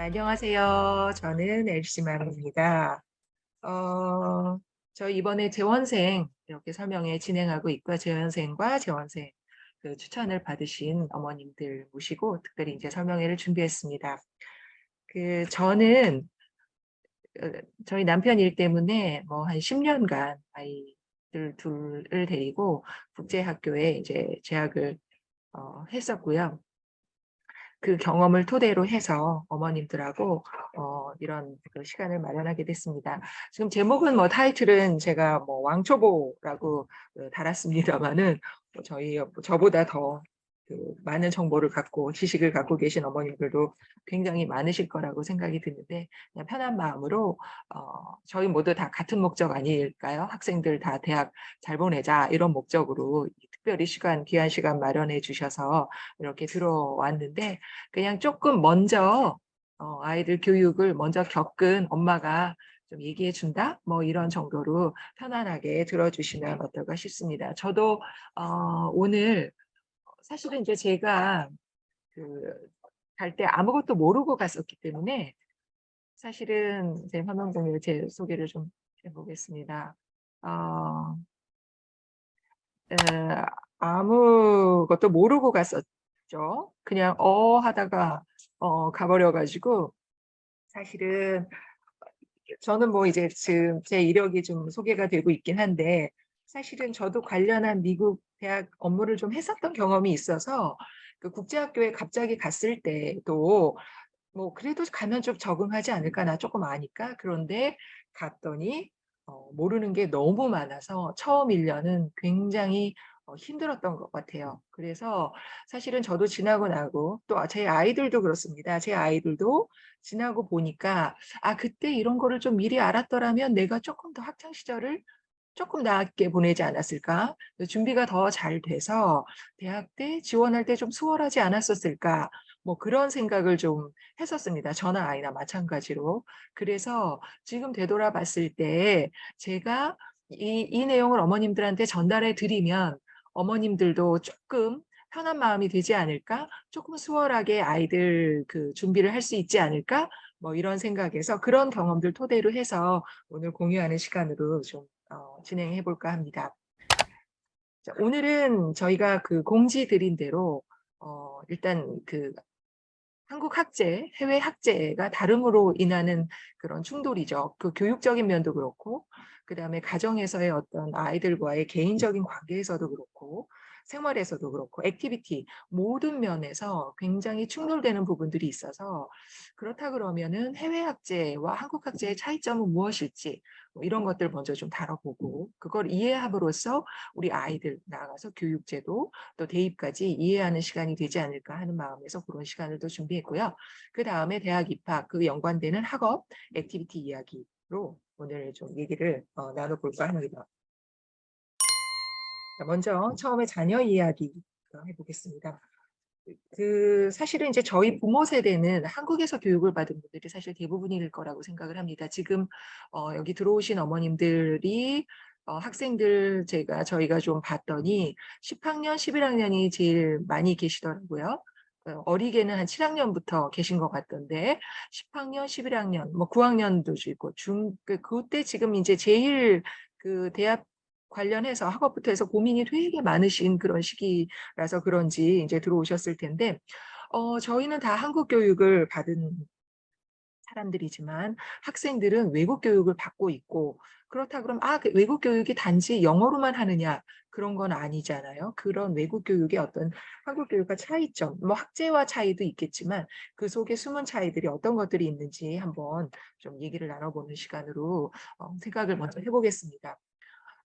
안녕하세요. 저는 엘시맘입니다. 어, 저희 이번에 재원생 이렇게 설명회 진행하고 있고요. 재원생과 재원생 그 추천을 받으신 어머님들 모시고 특별히 이제 설명회를 준비했습니다. 저는 어, 저희 남편 일 때문에 뭐 한 10년간 아이들 둘을 데리고 국제학교에 이제 재학을 했었고요. 그 경험을 토대로 해서 어머님들하고 이런 그 시간을 마련하게 됐습니다. 지금 제목은 뭐 타이틀은 제가 뭐 왕초보라고 달았습니다마는 저보다 더 많은 정보를 갖고 지식을 갖고 계신 어머님들도 굉장히 많으실 거라고 생각이 드는데 그냥 편한 마음으로 저희 모두 다 같은 목적 아닐까요? 학생들 다 대학 잘 보내자 이런 목적으로 특별히 귀한 시간 마련해 주셔서 이렇게 들어왔는데 그냥 조금 먼저 아이들 교육을 먼저 겪은 엄마가 좀 얘기해 준다? 뭐 이런 정도로 편안하게 들어 주시면 어떨까 싶습니다. 저도 오늘 사실은 이제 제가 그 갈 때 아무것도 모르고 갔었기 때문에 사실은 제 화면 공유 제 소개를 좀 해 보겠습니다. 어 에, 아무것도 모르고 갔었죠. 그냥 하다가 가 버려 가지고 사실은 저는 뭐 이제 지금 제 이력이 좀 소개가 되고 있긴 한데 사실은 저도 관련한 미국 대학 업무를 좀 했었던 경험이 있어서 그 국제학교에 갑자기 갔을 때도 뭐 '그래도 가면 좀 적응하지 않을까? 나 조금 아니까.' 그런데 갔더니 모르는 게 너무 많아서 처음 1 년은 굉장히 힘들었던 것 같아요. 그래서 사실은 저도 지나고 나고 또 제 아이들도 그렇습니다. 제 아이들도 지나고 보니까 '아 그때 이런 거를 좀 미리 알았더라면 내가 조금 더 학창 시절을 조금 낫게 보내지 않았을까? 준비가 더 잘 돼서 대학 때 지원할 때 좀 수월하지 않았었을까?' 뭐 그런 생각을 좀 했었습니다. 저나 아이나 마찬가지로. 그래서 지금 되돌아 봤을 때 제가 이 내용을 어머님들한테 전달해 드리면 어머님들도 조금 편한 마음이 되지 않을까? 조금 수월하게 아이들 그 준비를 할 수 있지 않을까?' 뭐 이런 생각에서 그런 경험들 토대로 해서 오늘 공유하는 시간으로 좀 진행해 볼까 합니다. 자 오늘은 저희가 그 공지 드린 대로 일단 한국 학제, 해외 학제가 다름으로 인하는 그런 충돌이죠. 그 교육적인 면도 그렇고 그다음에 가정에서의 어떤 아이들과의 개인적인 관계에서도 그렇고 생활에서도 그렇고 액티비티 모든 면에서 굉장히 충돌되는 부분들이 있어서 그렇다 그러면은 해외 학제와 한국 학제의 차이점은 무엇일지 뭐 이런 것들 먼저 좀 다뤄보고 그걸 이해함으로써 우리 아이들 나아가서 교육제도 또 대입까지 이해하는 시간이 되지 않을까 하는 마음에서 그런 시간을 또 준비했고요. 그다음에 대학 입학 그 연관되는 학업 액티비티 이야기로 오늘 좀 얘기를 나눠 볼까 합니다. 자 먼저 처음에 자녀 이야기 해 보겠습니다. 사실은 이제 저희 부모 세대는 한국에서 교육을 받은 분들이 사실 대부분일 거라고 생각을 합니다. 지금 여기 들어오신 어머님들이 학생들 저희가 좀 봤더니 10 학년, 11 학년이 제일 많이 계시더라고요. 어리게는 한 7 학년부터 계신 것 같던데 10 학년, 11 학년 뭐 9 학년도 있고 그때 지금 이제 제일 대학 관련해서 학업부터 해서 고민이 되게 많으신 그런 시기라서 그런지 이제 들어오셨을 텐데 저희는 다 한국 교육을 받은 사람들이지만 학생들은 외국 교육을 받고 있고 그렇다 그러면 그 외국 교육이 단지 영어로만 하느냐 그런 건 아니잖아요. 그런 외국 교육의 어떤 한국 교육과 차이점 뭐 학제와 차이도 있겠지만 그 속에 숨은 차이들이 어떤 것들이 있는지 한번 좀 얘기를 나눠 보는 시간으로 생각을 먼저 해 보겠습니다.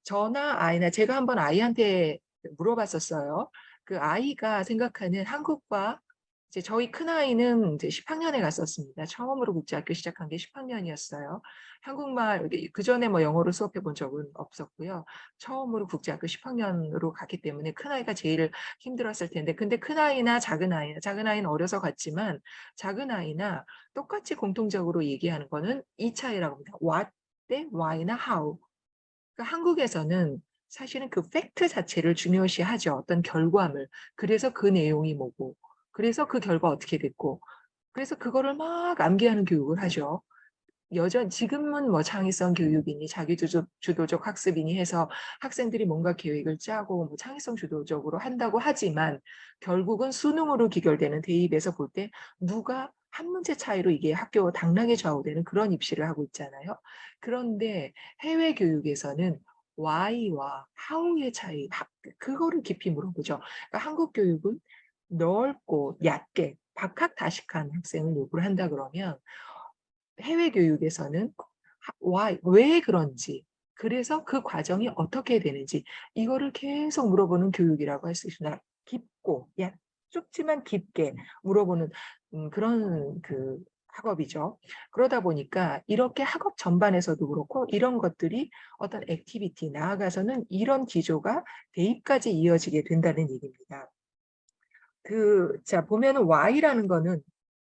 저나 아이나 제가 한번 아이한테 물어봤었어요. 그 아이가 생각하는 한국과 이제 저희 큰아이는 이제 10 학년에 갔었습니다. 처음으로 국제학교 시작한 게 10 학년이었어요. 한국말 그전에 뭐 영어를 수업해 본 적은 없었고요. 처음으로 국제학교 10 학년으로 갔기 때문에 큰아이가 제일 힘들었을 텐데 근데 큰아이나 작은 아이는 어려서 갔지만 작은 아이나 똑같이 공통적으로 얘기하는 거는 이 차이라고 합니다. what 대 why나 how. 그러니까 한국에서는 사실은 그 팩트 자체를 중요시하죠. 어떤 결과물. 그래서 그 내용이 뭐고 그래서 그 결과 어떻게 됐고 그래서 그거를 막 암기하는 교육을 하죠. 지금은 뭐 창의성 교육이니 주도적 학습이니 해서 학생들이 뭔가 계획을 짜고 뭐 창의성 주도적으로 한다고 하지만 결국은 수능으로 기결되는 대입에서 볼 때 누가 한 문제 차이로 이게 학교 당락에 좌우되는 그런 입시를 하고 있잖아요. 그런데 해외 교육에서는 why와 how의 차이, 그거를 깊이 물어보죠. 그러니까 한국 교육은 넓고 얕게 박학다식한 학생을 요구를 한다 그러면 해외 교육에서는 왜 그런지, 그래서 그 과정이 어떻게 되는지 이거를 계속 물어보는 교육이라고 할 수 있습니다. 깊고 좁지만 깊게 물어보는 그런 그 학업이죠. 그러다 보니까 이렇게 학업 전반에서도 그렇고 이런 것들이 어떤 액티비티 나아가서는 이런 기조가 대입까지 이어지게 된다는 얘기입니다. 자 보면은 Y라는 거는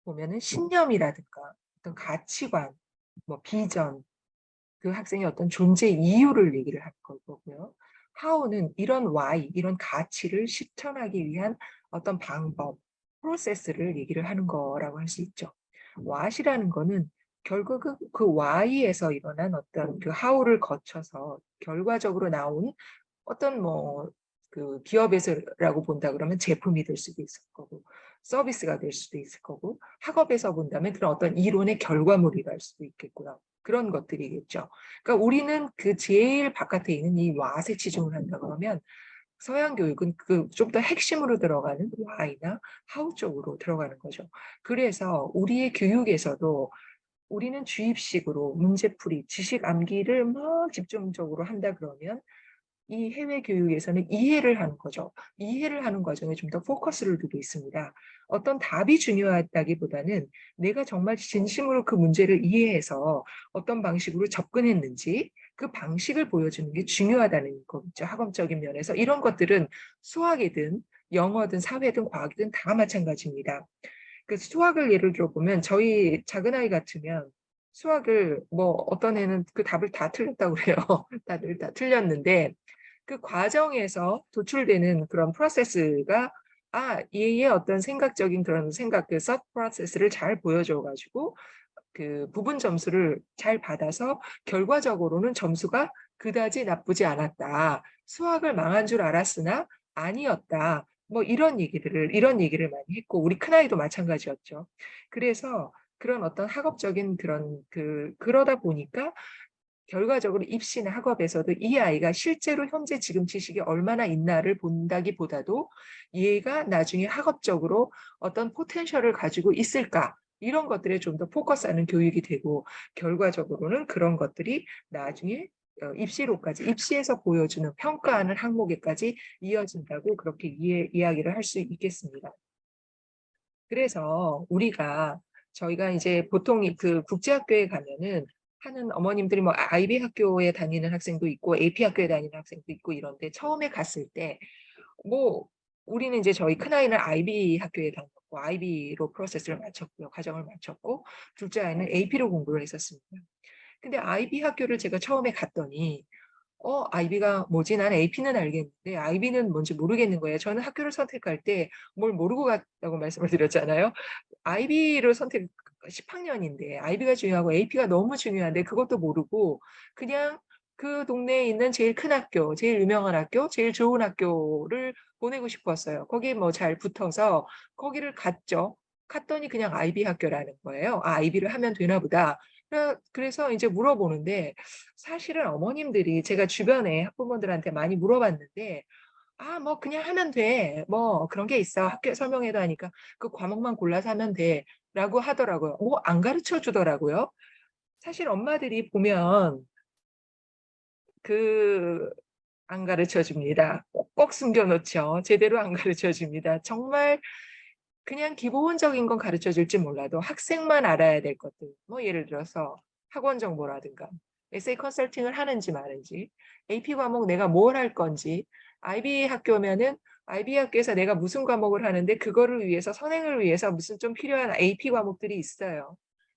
보면은 신념이라든가 어떤 가치관, 뭐 비전, 그 학생의 어떤 존재 이유를 얘기를 할 거고요. How는 이런 Why, 이런 가치를 실천하기 위한 어떤 방법, 프로세스를 얘기를 하는 거라고 할 수 있죠. What이라는 거는 결국은 그 Why에서 일어난 어떤 그 How를 거쳐서 결과적으로 나온 어떤 기업에서라고 본다 그러면 제품이 될 수도 있을 거고 서비스가 될 수도 있을 거고 학업에서 본다면 그런 어떤 이론의 결과물이랄 수도 있겠고요. 그런 것들이겠죠. 그러니까 우리는 그 제일 바깥에 있는 이 왓에 치중을 한다 그러면 서양 교육은 그 좀 더 핵심으로 들어가는 why나 how 쪽으로 들어가는 거죠. 그래서 우리의 교육에서도 우리는 주입식으로 문제풀이, 지식 암기를 막 집중적으로 한다 그러면 이 해외 교육에서는 이해를 하는 거죠. 이해를 하는 과정에 좀 더 포커스를 두고 있습니다. 어떤 답이 중요하다기보다는 내가 정말 진심으로 그 문제를 이해해서 어떤 방식으로 접근했는지 그 방식을 보여주는 게 중요하다는 거죠. 학업적인 면에서. 이런 것들은 수학이든 영어든 사회든 과학이든 다 마찬가지입니다. 그 수학을 예를 들어보면 저희 작은아이 같으면 수학을 뭐 어떤 애는 그 답을 다 틀렸다고 그래요. 다들 다 틀렸는데 그 과정에서 도출되는 그런 프로세스가 얘의 어떤 생각적인 그런 그 thought 프로세스를 잘 보여줘 가지고 그 부분 점수를 잘 받아서 결과적으로는 점수가 그다지 나쁘지 않았다. 수학을 망한 줄 알았으나 아니었다. 뭐 이런 얘기를 많이 했고 우리 큰아이도 마찬가지였죠. 그래서 그런 어떤 학업적인 그런 그러다 보니까 결과적으로 입시나 학업에서도 이 아이가 실제로 현재 지금 지식이 얼마나 있나를 본다기보다도 얘가 나중에 학업적으로 어떤 포텐셜을 가지고 있을까 이런 것들에 좀 더 포커스하는 교육이 되고 결과적으로는 그런 것들이 나중에 입시에서 보여주는 평가하는 항목에까지 이어진다고 그렇게 이야기를 할 수 있겠습니다. 그래서 저희가 이제 보통 그 국제학교에 가면은 하는 어머님들이 뭐 IB 학교에 다니는 학생도 있고 AP 학교에 다니는 학생도 있고 이런데 처음에 갔을 때 뭐 우리는 이제 저희 큰아이는 IB 학교에 다녔고 IB로 프로세스를 마쳤고요. 과정을 마쳤고 둘째 아이는 AP로 공부를 했었습니다. 근데 IB 학교를 제가 처음에 갔더니 IB가 뭐지? 난 AP는 알겠는데 IB는 뭔지 모르겠는 거예요. 저는 학교를 선택할 때 뭘 모르고 갔다고 말씀을 드렸잖아요. IB를 10학년인데 IB가 중요하고 AP가 너무 중요한데 그것도 모르고 그냥 그 동네에 있는 제일 큰 학교, 제일 유명한 학교, 제일 좋은 학교를 보내고 싶었어요. 거기에 뭐 잘 붙어서 거기를 갔죠. 갔더니 그냥 IB 학교라는 거예요. IB를 하면 되나 보다. 그래서 이제 물어보는데 사실은 어머님들이 제가 주변에 학부모들한테 많이 물어봤는데 뭐 그냥 하면 돼. 뭐 그런 게 있어. 학교에 설명회도 하니까 그 과목만 골라서 하면 돼라고 하더라고요. 안 가르쳐 주더라고요. 사실 엄마들이 보면 안 가르쳐 줍니다. 꼭꼭 숨겨 놓죠. 제대로 안 가르쳐 줍니다. 정말 그냥 기본적인 건 가르쳐 줄지 몰라도 학생만 알아야 될 것들. 뭐 예를 들어서 학원 정보라든가 에세이 컨설팅을 하는지 마는지 AP 과목 내가 뭘 할 건지 IB 학교면은 IB 학교에서 내가 무슨 과목을 하는데 그거를 위해서 선행을 위해서 무슨 좀 필요한 AP 과목들이 있어요.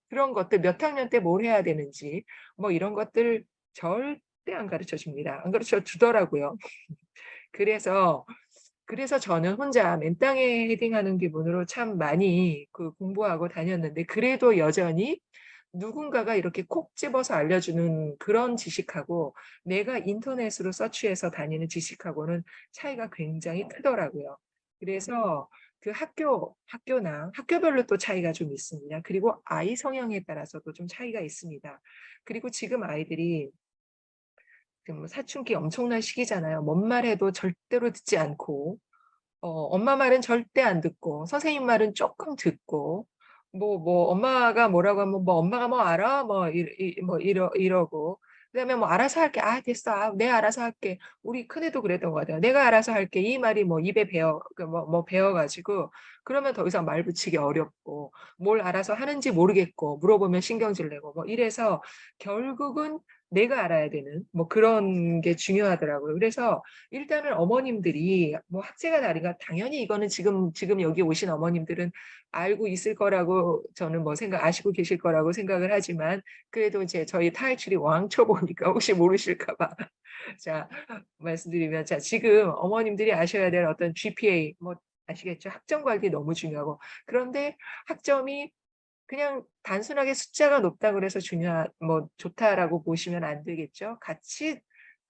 그런 것들 몇 학년 때 뭘 해야 되는지 뭐 이런 것들 절대 안 가르쳐 줍니다. 안 가르쳐 주더라고요. 그래서 그래서 저는 혼자 맨땅에 헤딩하는 기분으로 참 많이 그 공부하고 다녔는데 그래도 여전히 누군가가 이렇게 콕 집어서 알려주는 그런 지식하고 내가 인터넷으로 서치해서 다니는 지식하고는 차이가 굉장히 크더라고요. 그래서 그 학교나 학교별로 또 차이가 좀 있습니다. 그리고 아이 성향에 따라서도 좀 차이가 있습니다. 그리고 지금 아이들이 지금 사춘기 엄청난 시기잖아요. 뭔 말해도 절대로 듣지 않고 엄마 말은 절대 안 듣고 선생님 말은 조금 듣고 엄마가 뭐라고 하면 뭐 "엄마가 뭐 알아?" 이러고 그다음에 뭐 "알아서 할게." "아 됐어. 아 내가 알아서 할게." 우리 큰애도 그랬던 것 같아요. "내가 알아서 할게." 이 말이 뭐 입에 배어 그 배어 가지고 그러면 더 이상 말 붙이기 어렵고 뭘 알아서 하는지 모르겠고 물어보면 신경질 내고 뭐 이래서 결국은 내가 알아야 되는 뭐 그런 게 중요하더라고요. 그래서 일단은 어머님들이 뭐 학제가 다르니까 당연히 이거는 지금 여기 오신 어머님들은 알고 있을 거라고 저는 뭐 아시고 계실 거라고 생각을 하지만 그래도 이제 저희 타이틀이 왕초보니까 혹시 모르실까 봐. 자 말씀드리면 자 지금 어머님들이 아셔야 될 어떤 GPA 뭐 아시겠죠? 학점 관리 너무 중요하고 그런데 학점이 그냥 단순하게 숫자가 높다 그래서 좋다라고 보시면 안 되겠죠.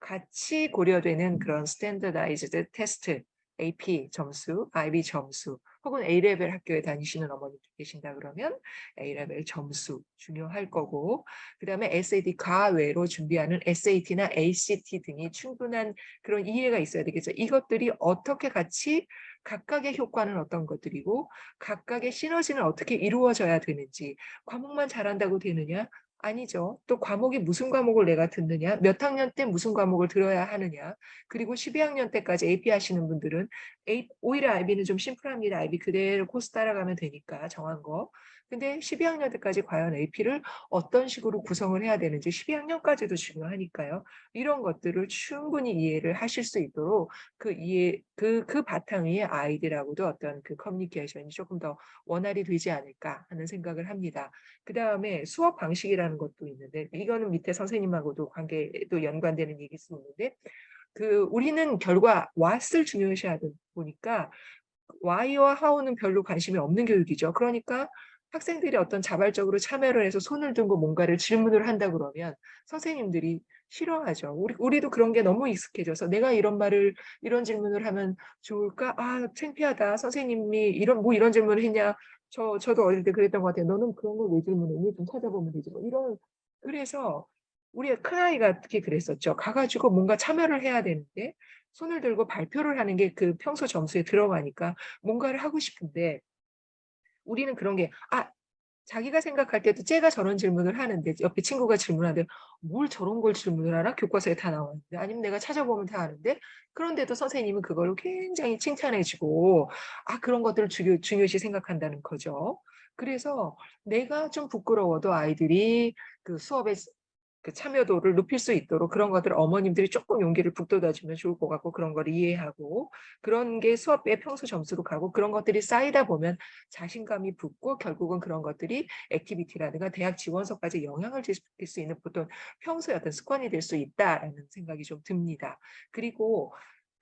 같이 고려되는 그런 스탠더다이즈드 테스트, AP 점수, IB 점수 혹은 A레벨 학교에 다니시는 어머님도 계신다 그러면 A레벨 점수 중요할 거고 그다음에 SAT 과외로 준비하는 SAT나 ACT 등이 충분한 그런 이해가 있어야 되겠죠. 이것들이 어떻게 같이 각각의 효과는 어떤 것들이고 각각의 시너지는 어떻게 이루어져야 되는지 과목만 잘한다고 되느냐? 아니죠. 또 과목이 무슨 과목을 내가 듣느냐? 몇 학년 때 무슨 과목을 들어야 하느냐? 그리고 12학년 때까지 AP 하시는 분들은 오히려 IB는 좀 심플합니다. IB 그대로 코스 따라가면 되니까 정한 거. 근데 12학년 때까지 과연 AP를 어떤 식으로 구성을 해야 되는지 12학년까지도 중요하니까요. 이런 것들을 충분히 이해를 하실 수 있도록 그 바탕 위에 아이들하고도 어떤 그 커뮤니케이션이 조금 더 원활히 되지 않을까 하는 생각을 합니다. 그다음에 수업 방식이라는 것도 있는데 이거는 밑에 선생님하고도 관계도 연관되는 얘기일 수 있는데 우리는 결과 what을 중요시하다 보니까 why와 how는 별로 관심이 없는 교육이죠. 그러니까 학생들이 어떤 자발적으로 참여를 해서 손을 들고 뭔가를 질문을 한다 그러면 선생님들이 싫어하죠. 우리도 그런 게 너무 익숙해져서 '내가 이런 질문을 하면 좋을까? 아 창피하다. 선생님이 이런 질문을 했냐. 저도 어릴 때 그랬던 것 같아요. "너는 그런 걸 왜 질문했니? 좀 찾아보면 되지." 뭐 이런 그래서 우리 큰아이가 특히 그랬었죠. 가 가지고 뭔가 참여를 해야 되는데 손을 들고 발표를 하는 게 그 평소 점수에 들어가니까 뭔가를 하고 싶은데 우리는 그런 게 자기가 생각할 때도 쟤가 저런 질문을 하는데 옆에 친구가 질문하는데 '뭘 저런 걸 질문을 하나? 교과서에 다 나와 있는데.' 아니면 내가 찾아보면 다 아는데 그런데도 선생님은 그거를 굉장히 칭찬해 주고 그런 것들을 중요시 생각한다는 거죠. 그래서 내가 좀 부끄러워도 아이들이 그 수업에 그 참여도를 높일 수 있도록 그런 것들을 어머님들이 조금 용기를 북돋아 주면 좋을 것 같고 그런 걸 이해하고 그런 게 수업의 평소 점수로 가고 그런 것들이 쌓이다 보면 자신감이 붙고 결국은 그런 것들이 액티비티라든가 대학 지원서까지 영향을 줄 수 있는 보통 평소의 어떤 습관이 될 수 있다라는 생각이 좀 듭니다. 그리고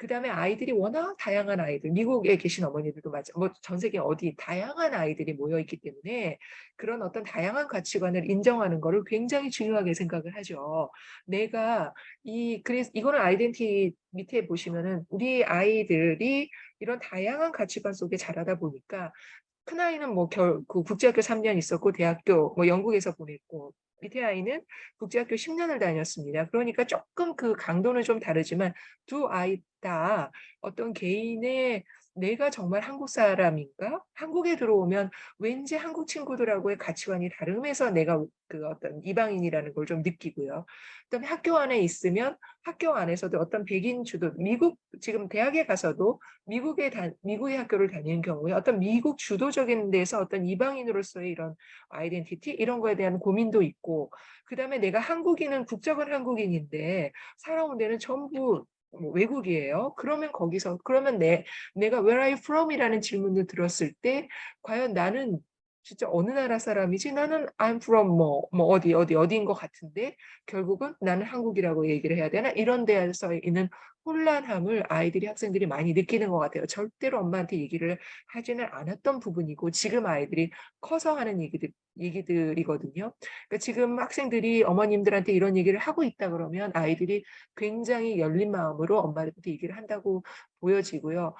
그다음에 아이들이 워낙 다양한 아이들 미국에 계신 어머니들도 뭐 전 세계 어디 다양한 아이들이 모여 있기 때문에 그런 어떤 다양한 가치관을 인정하는 거를 굉장히 중요하게 생각을 하죠. 내가 그래서 이거는 아이덴티티 밑에 보시면은 우리 아이들이 이런 다양한 가치관 속에 자라다 보니까 큰아이는 그 국제학교 3년 있었고 대학교 영국에서 보냈고 밑에 아이는 국제학교 10 년을 다녔습니다. 그러니까 쪼끔 그 강도는 좀 다르지만 두 아이 다 어떤 개인의 '내가 정말 한국 사람인가? 한국에 들어오면 왠지 한국 친구들하고의 가치관이 다름에서 내가 그 어떤 이방인이라는 걸 좀 느끼고요. 그다음에 학교 안에 있으면 학교 안에서도 어떤 백인 주도 지금 대학에 가서도 미국의 학교를 다니는 경우에 어떤 미국 주도적인 데서 어떤 이방인으로서의 이런 아이덴티티 이런 거에 대한 고민도 있고 그다음에 내가 한국인은 국적은 한국인인데 살아온 데는 전부 외국이에요. 그러면 내가 "Where are you from?" 이라는 질문을 들었을 때 과연 나는 진짜 어느 나라 사람이지? 나는 I'm from 어디인 것 같은데 결국은 나는 한국이라고 얘기를 해야 되나? 이런 데에서 있는 혼란함을 아이들이 학생들이 많이 느끼는 것 같아요. 절대로 엄마한테 얘기를 하지는 않았던 부분이고 지금 아이들이 커서 하는 얘기들이거든요. 그러니까 지금 학생들이 어머님들한테 이런 얘기를 하고 있다 그러면 아이들이 굉장히 열린 마음으로 엄마한테 얘기를 한다고 보여지고요.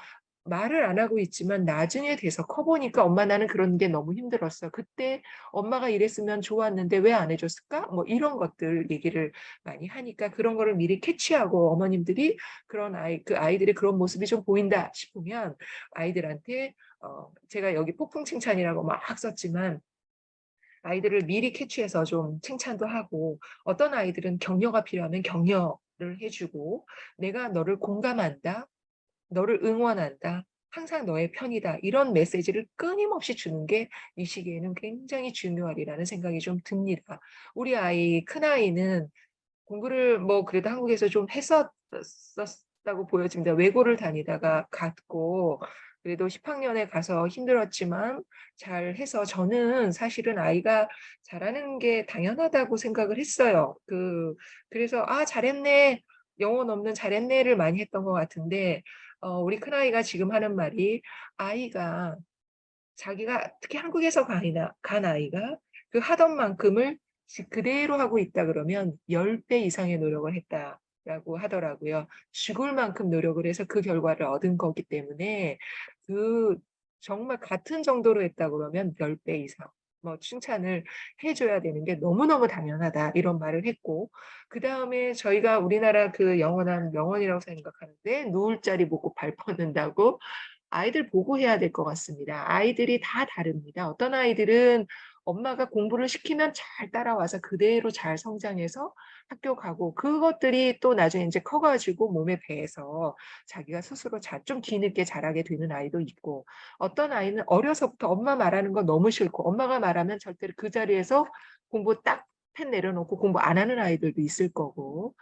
말을 안 하고 있지만 나중에 돼서 커 보니까 "엄마 나는 그런 게 너무 힘들었어. 그때 엄마가 이랬으면 좋았는데 왜 안 해 줬을까?" 뭐 이런 것들 얘기를 많이 하니까 그런 거를 미리 캐치하고 어머님들이 그런 아이들의 그런 모습이 좀 보인다 싶으면 아이들한테 제가 여기 폭풍 칭찬이라고 막 썼지만 아이들을 미리 캐치해서 좀 칭찬도 하고 어떤 아이들은 격려가 필요하면 격려를 해 주고 "내가 너를 공감한다. 너를 응원한다. 항상 너의 편이다." 이런 메시지를 끊임없이 주는 게 이 시기에는 굉장히 중요하리라는 생각이 좀 듭니다. 우리 큰아이는 공부를 뭐 그래도 한국에서 좀 했었다고 보여집니다. 외고를 다니다가 갔고 그래도 10 학년에 가서 힘들었지만 잘해서 저는 사실은 아이가 잘하는 게 당연하다고 생각을 했어요. 그래서 '아 잘했네. 영혼 없는 잘했네.'를 많이 했던 것 같은데 우리 큰아이가 지금 하는 말이 아이가 자기가 특히 한국에서 간 아이가 그 하던 만큼을 그대로 하고 있다 그러면 10배 이상의 노력을 했다라고 하더라고요. 죽을 만큼 노력을 해서 그 결과를 얻은 거기 때문에 그 정말 같은 정도로 했다 그러면 10배 이상 뭐 칭찬을 해 줘야 되는 게 "너무너무 당연하다." 이런 말을 했고 그다음에 저희가 우리나라 그 영원한 명언이라고 생각하는데 "누울 자리 보고 발 뻗는다."고 아이들 보고 해야 될 것 같습니다. 아이들이 다 다릅니다. 어떤 아이들은 엄마가 공부를 시키면 잘 따라와서 그대로 잘 성장해서 학교 가고 그것들이 또 나중에 인제 커 가지고 몸에 배해서 자기가 스스로 좀 뒤늦게 잘하게 되는 아이도 있고 어떤 아이는 어려서부터 엄마 말하는 거 너무 싫고 엄마가 말하면 절대로 그 자리에서 공부 딱 펜 내려놓고 공부 안 하는 아이들도 있을 거고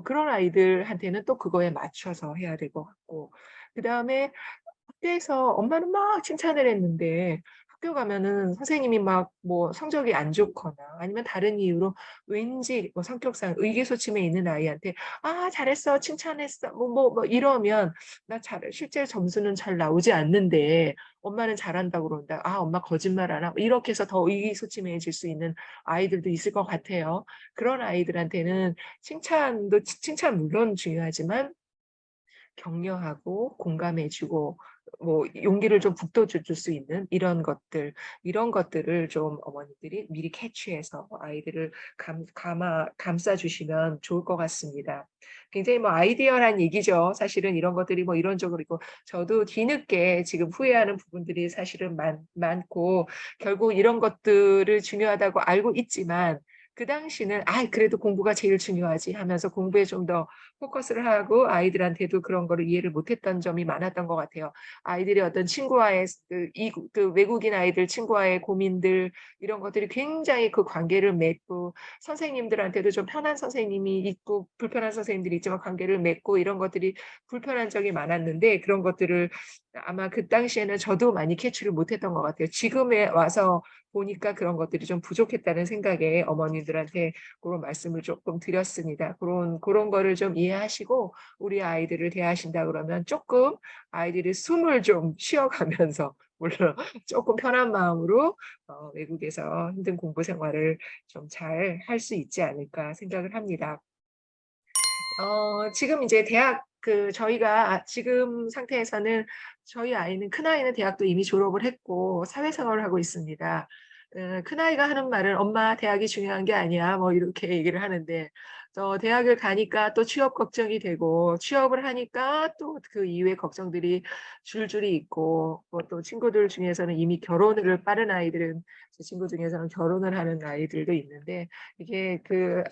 그런 아이들한테는 또 그거에 맞춰서 해야 될 것 같고 그다음에 학교에서 엄마는 막 칭찬을 했는데 학교 가면은 선생님이 막 뭐 성적이 안 좋거나 아니면 다른 이유로 왠지 뭐 성격상 의기소침해 있는 아이한테 "아 잘했어. 칭찬했어." 이러면 실제 점수는 잘 나오지 않는데 엄마는 잘한다고 그런다. '아 엄마 거짓말하나?' 이렇게 해서 더 의기소침해질 수 있는 아이들도 있을 것 같아요. 그런 아이들한테는 칭찬 물론 중요하지만 격려하고 공감해 주고 뭐 용기를 좀 북돋워 줄 수 있는 이런 것들을 좀 어머니들이 미리 캐치해서 아이들을 감싸 주시면 좋을 것 같습니다. 굉장히 뭐 아이디어란 얘기죠. 사실은 이런 것들이 뭐 이론적으로 있고 저도 뒤늦게 지금 후회하는 부분들이 사실은 많고 결국 이런 것들을 중요하다고 알고 있지만 그 당시는 '아이 그래도 공부가 제일 중요하지.' 하면서 공부에 좀 더 포커스를 하고 아이들한테도 그런 거를 이해를 못했던 점이 많았던 것 같아요. 아이들이 어떤 친구와의 외국인 아이들 친구와의 고민들 이런 것들이 굉장히 그 관계를 맺고 선생님들한테도 좀 편한 선생님이 있고 불편한 선생님들이 있지만 관계를 맺고 이런 것들이 불편한 적이 많았는데 그런 것들을 아마 그 당시에는 저도 많이 캐치를 못했던 것 같아요. 지금에 와서 보니까 그런 것들이 좀 부족했다는 생각에 어머니들한테 고런 말씀을 쪼끔 드렸습니다. 고런 거를 좀 이해하시고 우리 아이들을 대하신다 그러면 쪼끔 아이들이 숨을 좀 쉬어 가면서 물론 쪼끔 편한 마음으로 외국에서 힘든 공부 생활을 좀 잘 할 수 있지 않을까 생각을 합니다. 지금 이제 저희가 지금 상태에서는 저희 큰아이는 대학도 이미 졸업을 했고 사회생활을 하고 있습니다. 큰아이가 하는 말은 "엄마 대학이 중요한 게 아니야." 뭐 이렇게 얘기를 하는데 대학을 가니까 또 취업 걱정이 되고 취업을 하니까 또 그 이후에 걱정들이 줄줄이 있고 또 친구들 중에서는 이미 결혼을 빠른 아이들은 제 친구 중에서는 결혼을 하는 아이들도 있는데 이게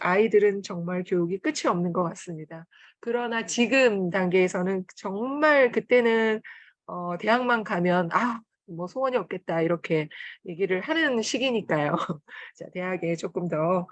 아이들은 정말 교육이 끝이 없는 것 같습니다. 그러나 지금 단계에서는 정말 그때는 대학만 가면 '아 뭐 소원이 없겠다.' 이렇게 얘기를 하는 시기니까요. 자 대학에 조금 더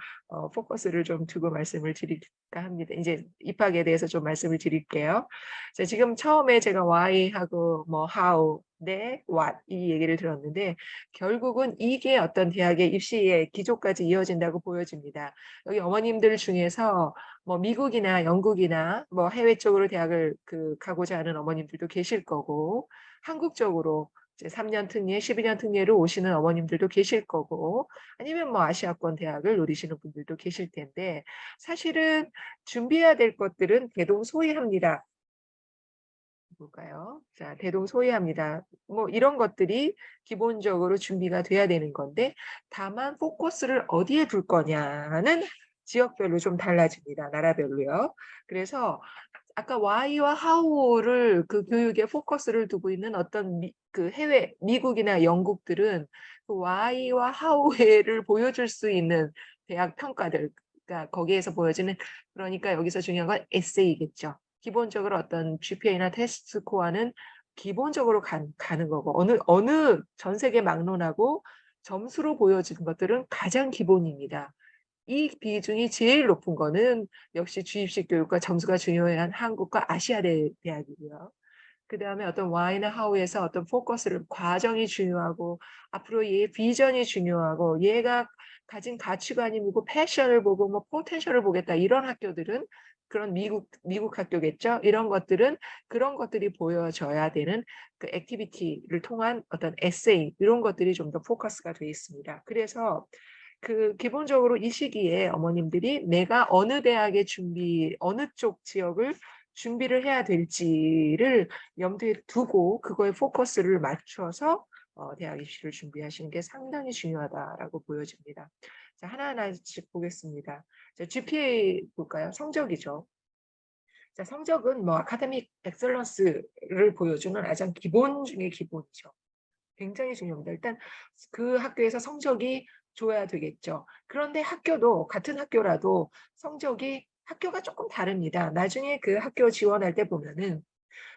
포커스를 좀 두고 말씀을 드릴까 합니다. 이제 입학에 대해서 좀 말씀을 드릴게요. 자 지금 처음에 제가 why하고 뭐 how 네, what 이 얘기를 들었는데 결국은 이게 어떤 대학의 입시의 기조까지 이어진다고 보여집니다. 여기 어머님들 중에서 뭐 미국이나 영국이나 뭐 해외 쪽으로 대학을 가고자 하는 어머님들도 계실 거고 한국적으로 이제 3년 특례, 12년 특례로 오시는 어머님들도 계실 거고 아니면 뭐 아시아권 대학을 노리시는 분들도 계실 텐데 사실은 준비해야 될 것들은 대동소이합니다. 볼까요? 자, 대동소이합니다. 뭐 이런 것들이 기본적으로 준비가 돼야 되는 건데 다만 포커스를 어디에 둘 거냐는 지역별로 좀 달라집니다. 나라별로요. 그래서 아까 why와 how를 그 교육에 포커스를 두고 있는 어떤 그 해외 미국이나 영국들은 그 why와 how를 보여줄 수 있는 대학 평가들 그러니까 거기에서 보여지는 그러니까 여기서 중요한 건 에세이겠죠. 기본적으로 어떤 GPA나 테스트 스코어는 기본적으로 가는 거고 어느 전 세계 막론하고 점수로 보여지는 것들은 가장 기본입니다. 이 비중이 제일 높은 거는 역시 주입식 교육과 점수가 중요한 한국과 아시아 대학이고요. 그다음에 어떤 why나 how에서 어떤 포커스를 과정이 중요하고 앞으로 얘의 비전이 중요하고 얘가 가진 가치관이 뭐고 패션을 보고 뭐 포텐셜을 보겠다 이런 학교들은 그런 미국 학교겠죠. 이런 것들은 그런 것들이 보여져야 되는 그 액티비티를 통한 어떤 에세이 이런 것들이 좀 더 포커스가 되어 있습니다. 그래서 기본적으로 이 시기에 어머님들이 내가 어느 대학에 어느 쪽 지역을 준비를 해야 될지를 염두에 두고 그거에 포커스를 맞춰서 대학 입시를 준비하시는 게 상당히 중요하다라고 보여집니다. 자, 하나하나씩 보겠습니다. 자, GPA 볼까요? 성적이죠. 자, 성적은 뭐 아카데믹 엑셀런스를 보여주는 가장 기본 중의 기본이죠. 굉장히 중요합니다. 일단 그 학교에서 성적이 좋아야 되겠죠. 그런데 학교도 같은 학교라도 성적이 학교가 조금 다릅니다. 나중에 그 학교 지원할 때 보면은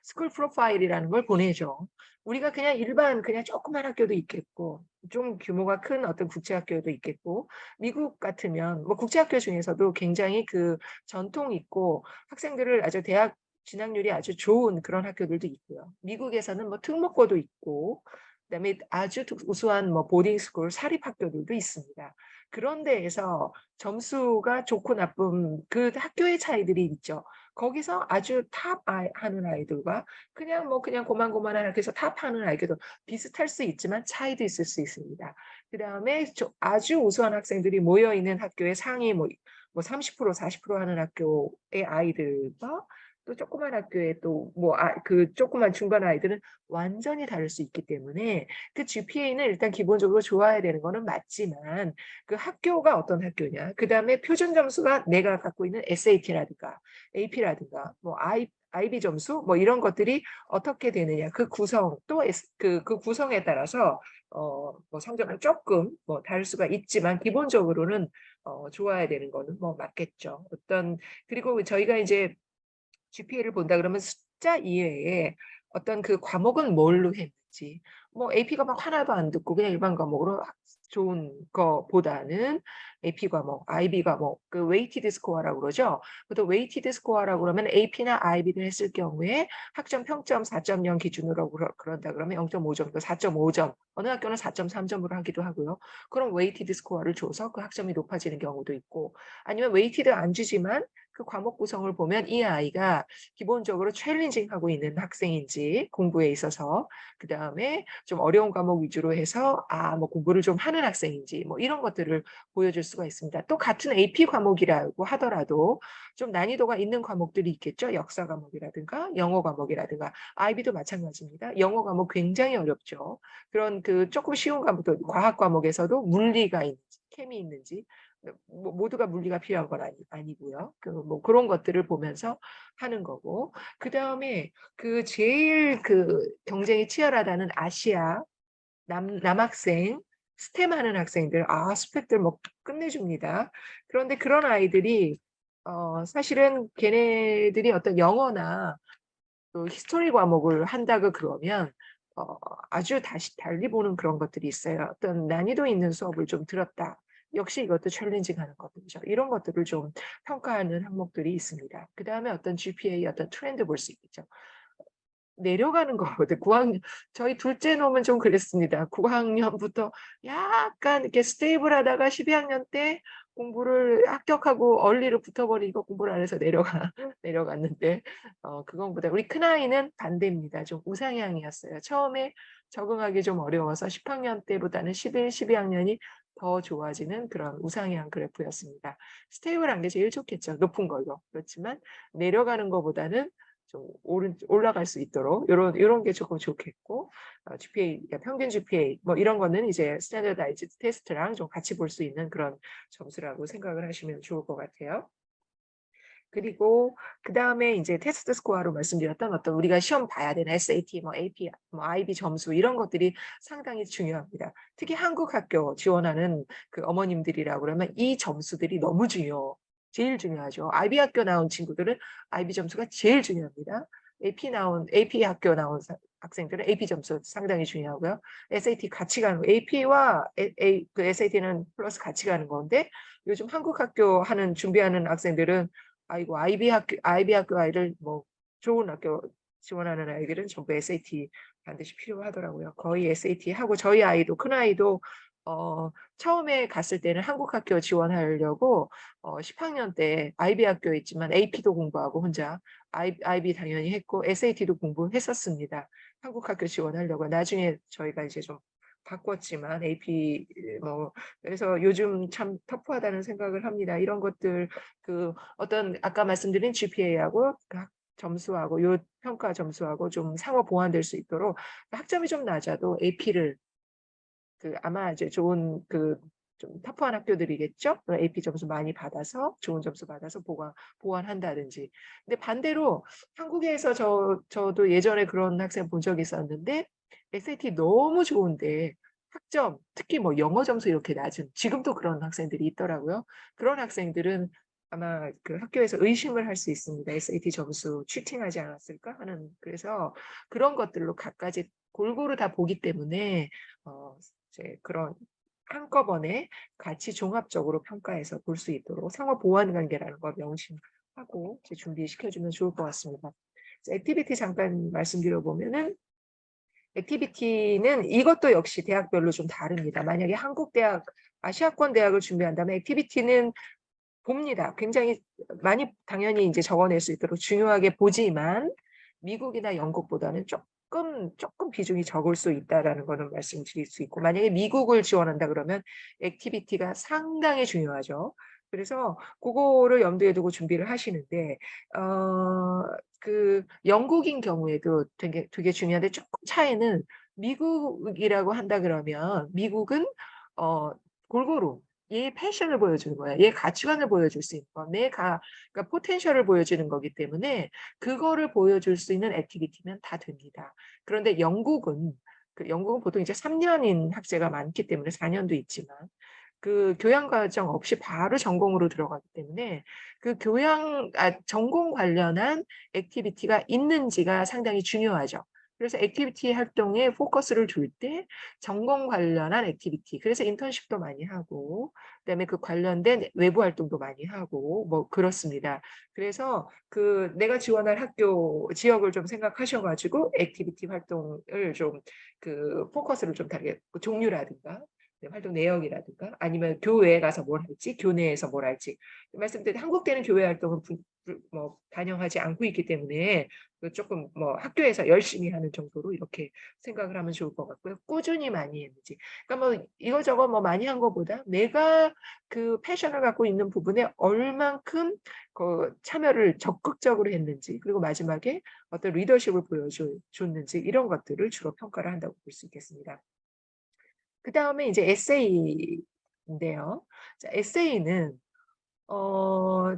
스쿨 프로파일이라는 걸 보내죠. 우리가 그냥 일반 그냥 조그만 학교도 있겠고 좀 규모가 큰 어떤 국제학교도 있겠고 미국 같으면 뭐 국제학교 중에서도 굉장히 그 전통 있고 학생들을 아주 대학 진학률이 아주 좋은 그런 학교들도 있고요. 미국에서는 뭐 특목고도 있고 그다음에 아주 우수한 뭐 보딩스쿨 사립학교들도 있습니다. 그런 데에서 점수가 좋고 나쁨 그 학교의 차이들이 있죠. 거기서 아주 탑 하는 아이들과 그냥 고만고만한 학교에서 탑 하는 아이들도 비슷할 수 있지만 차이도 있을 수 있습니다. 그다음에 아주 우수한 학생들이 모여 있는 학교의 상위 뭐 30% 40% 하는 학교의 아이들과 또 조그만 학교에 또 그 조그만 중간 아이들은 완전히 다를 수 있기 때문에 그 GPA는 일단 기본적으로 좋아야 되는 거는 맞지만 그 학교가 어떤 학교냐, 그다음에 표준 점수가 내가 갖고 있는 SAT라든가 AP라든가 뭐 IB 점수 뭐 이런 것들이 어떻게 되느냐 그 구성 또 그 구성에 따라서 뭐 성적은 조금 뭐 다를 수가 있지만 기본적으로는 좋아야 되는 거는 뭐 맞겠죠. 그리고 저희가 이제 GPA를 본다 그러면 숫자 이외에 어떤 그 과목은 뭘로 했는지 뭐 AP가 막 하나도 안 듣고 그냥 일반 과목으로 좋은 거보다는 AP 과목, IB 과목, 그 웨이티드 스코어라고 그러죠. 또 웨이티드 스코어라고 그러면 AP나 IB를 했을 경우에 학점 평점 4.0 기준으로 그런다 그러면 0.5점, 4.5점, 어느 학교는 4.3점으로 하기도 하고요. 그럼 웨이티드 스코어를 줘서 그 학점이 높아지는 경우도 있고 아니면 웨이티드 안 주지만 그 과목 구성을 보면 이 아이가 기본적으로 챌린징하고 있는 학생인지 공부에 있어서 그다음에 좀 어려운 과목 위주로 해서 뭐 공부를 좀 하는 학생인지 뭐 이런 것들을 보여줄 수가 있습니다. 또 같은 AP 과목이라고 하더라도 좀 난이도가 있는 과목들이 있겠죠. 역사 과목이라든가 영어 과목이라든가 IB도 마찬가지입니다. 영어 과목 굉장히 어렵죠. 그런 그 조금 쉬운 과목도 과학 과목에서도 물리가 있는지 케미 있는지 모두가 물리가 필요한 건 아니고요. 뭐 그런 것들을 보면서 하는 거고 그다음에 그 제일 그 경쟁이 치열하다는 아시아 남학생 스템 하는 학생들 스펙들 뭐 끝내줍니다. 그런데 그런 아이들이 사실은 걔네들이 어떤 영어나 또 히스토리 과목을 한다고 그러면 아주 달리 보는 그런 것들이 있어요. 어떤 난이도 있는 수업을 좀 들었다. 역시 이것도 챌린징하는 것들이죠. 이런 것들을 좀 평가하는 항목들이 있습니다. 그다음에 어떤 GPA 어떤 트렌드 볼 수 있겠죠. 내려가는 거거든. 9학년 저희 둘째 놈은 좀 그랬습니다. 9학년부터 약간 이렇게 스테이블하다가 12학년 때 공부를 합격하고 얼리로 붙어버리고 공부를 안 해서 내려갔는데 그거보다 우리 큰아이는 반대입니다. 좀 우상향이었어요. 처음에 적응하기 좀 어려워서 10학년 때보다는 11, 12학년이 더 좋아지는 그런 우상향 그래프였습니다. 스테이블한 게 제일 좋겠죠. 높은 걸로. 그렇지만 내려가는 것보다는 좀 올라갈 수 있도록 요런 게 조금 좋겠고 GPA 그러니까 평균 GPA 뭐 이런 거는 이제 스탠더다이즈드 테스트랑 좀 같이 볼 수 있는 그런 점수라고 생각을 하시면 좋을 것 같아요. 그리고 그다음에 이제 테스트 스코어로 말씀드렸던 어떤 우리가 시험 봐야 되는 SAT, 뭐 AP, 뭐 IB 점수 이런 것들이 상당히 중요합니다. 특히 한국 학교 지원하는 그 어머님들이라고 그러면 이 점수들이 너무 제일 중요하죠. IB 학교 나온 친구들은 IB 점수가 제일 중요합니다. AP 학교 나온 학생들은 AP 점수 상당히 중요하고요. SAT 같이 가는 AP와 그 SAT는 플러스 같이 가는 건데 요즘 한국 학교 준비하는 학생들은 아이고 IB 학교 아이를 뭐 좋은 학교 지원하는 아이들은 전부 SAT 반드시 필요하더라고요. 거의 SAT 하고 저희 아이도 큰아이도 처음에 갔을 때는 한국 학교 지원하려고 10학년 때 IB 학교에 있지만 AP도 공부하고 혼자 IB 당연히 했고 SAT도 공부했었습니다. 한국 학교 지원하려고. 나중에 저희가 이제 좀 바꿨지만 AP 뭐 그래서 요즘 참 터프하다는 생각을 합니다. 이런 것들 그 어떤 아까 말씀드린 GPA하고 각 점수하고 요 평가 점수하고 좀 상호 보완될 수 있도록 학점이 좀 낮아도 AP를 아마 이제 좋은 좀 터프한 학교들이겠죠. AP 점수 많이 받아서 좋은 점수 받아서 보완한다든지. 근데 반대로 한국에서 저도 예전에 그런 학생 본 적이 있었는데 SAT 너무 좋은데 학점 특히 뭐 영어 점수 이렇게 낮은 지금도 그런 학생들이 있더라고요. 그런 학생들은 아마 그 학교에서 의심을 할 수 있습니다. SAT 점수 치팅하지 않았을까 하는 그래서 그런 것들로 갖가지 골고루 다 보기 때문에 이제 그런 한꺼번에 같이 종합적으로 평가해서 볼 수 있도록 상호 보완 관계라는 걸 명심하고 이제 준비시켜 주면 좋을 것 같습니다. 액티비티 잠깐 말씀드려 보면은 액티비티는 이것도 역시 대학별로 좀 다릅니다. 만약에 한국 대학, 아시아권 대학을 준비한다면 액티비티는 봅니다. 굉장히 많이 당연히 이제 적어낼 수 있도록 중요하게 보지만 미국이나 영국보다는 조금 비중이 적을 수 있다라는 거는 말씀드릴 수 있고 만약에 미국을 지원한다 그러면 액티비티가 상당히 중요하죠. 그래서 그거를 염두에 두고 준비를 하시는데 그 영국인 경우에도 되게 중요한데 조금 차이는 미국이라고 한다 그러면 미국은 골고루 얘의 패션을 보여주는 거야. 얘의 가치관을 보여줄 수 있는 거. 그러니까 포텐셜을 보여주는 거기 때문에 그거를 보여줄 수 있는 액티비티면 다 됩니다. 그런데 영국은 보통 이제 3년인 학제가 많기 때문에 4년도 있지만 그 교양 과정 없이 바로 전공으로 들어가기 때문에 전공 관련한 액티비티가 있는지가 상당히 중요하죠. 그래서 액티비티 활동에 포커스를 둘 때 전공 관련한 액티비티, 그래서 인턴십도 많이 하고 그다음에 그 관련된 외부 활동도 많이 하고 뭐 그렇습니다. 그래서 내가 지원할 학교 지역을 좀 생각하셔 가지고 액티비티 활동을 좀 포커스를 좀 다르게 종류라든가 활동 내역이라든가 아니면 교회에 가서 뭘 할지 교내에서 뭘 할지 말씀드린 한국대는 교회 활동은 뭐 반영하지 않고 있기 때문에 조금 뭐 학교에서 열심히 하는 정도로 이렇게 생각을 하면 좋을 것 같고요. 꾸준히 많이 했는지. 그러니까 뭐 이거저거 뭐 많이 한 것보다 내가 그 패션을 갖고 있는 부분에 얼만큼 참여를 적극적으로 했는지 그리고 마지막에 어떤 리더십을 보여줬는지 이런 것들을 주로 평가를 한다고 볼 수 있겠습니다. 그다음에 이제 에세이인데요. 자, 에세이는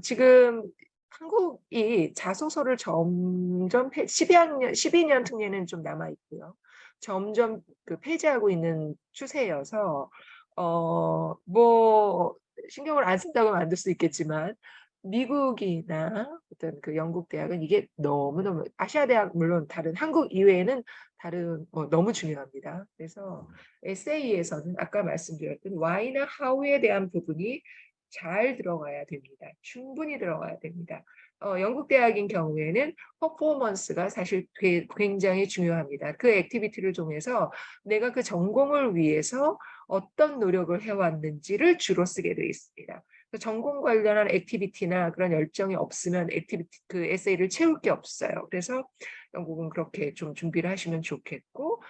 지금 한국이 자소서를 점점 12년 특례는 좀 남아 있고요. 점점 폐지하고 있는 추세여서 뭐 신경을 안 쓴다고 만들 수 있겠지만 미국이나 어떤 영국 대학은 이게 너무너무 아시아 대학 물론 다른 한국 이외에는 다른 너무 중요합니다. 그래서 에세이에서는 아까 말씀드렸던 why나 how에 대한 부분이 잘 들어가야 됩니다. 충분히 들어가야 됩니다. 영국 대학인 경우에는 퍼포먼스가 사실 굉장히 중요합니다. 그 액티비티를 통해서 내가 그 전공을 위해서 어떤 노력을 해왔는지를 주로 쓰게 되어 있습니다. 전공 관련한 액티비티나 그런 열정이 없으면 그 에세이를 채울 게 없어요. 그래서 영국은 그렇게 좀 준비를 하시면 좋겠고,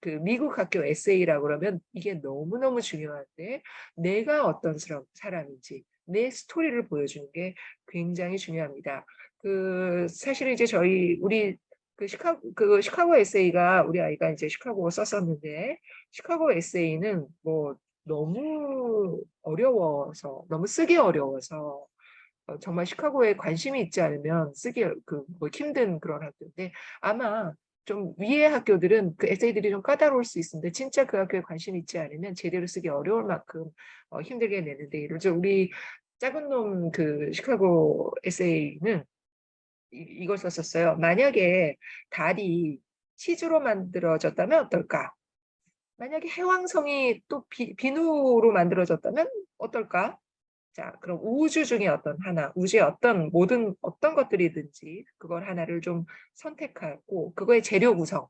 그 미국 학교 에세이라고 그러면 이게 너무너무 중요한데, 내가 어떤 사람인지 내 스토리를 보여주는 게 굉장히 중요합니다. 사실 이제 우리 시카고 에세이가 우리 아이가 이제 시카고 썼었는데, 시카고 에세이는 뭐 너무 어려워서, 너무 쓰기 어려워서, 정말 시카고에 관심이 있지 않으면 쓰기 뭐 힘든 그런 학교인데, 아마 좀 위의 학교들은 그 에세이들이 좀 까다로울 수 있는데, 진짜 그 학교에 관심이 있지 않으면 제대로 쓰기 어려울 만큼 힘들게 내는데, 예를 들어 우리 작은 놈 그 시카고 에세이는 이걸 썼었어요. 만약에 달이 치즈로 만들어졌다면 어떨까? 만약에 해왕성이 또 비누로 만들어졌다면 어떨까? 자, 그럼 우주 중에 어떤 하나, 우주의 어떤 것들이든지 그걸 하나를 좀 선택하고, 그거의 재료 구성,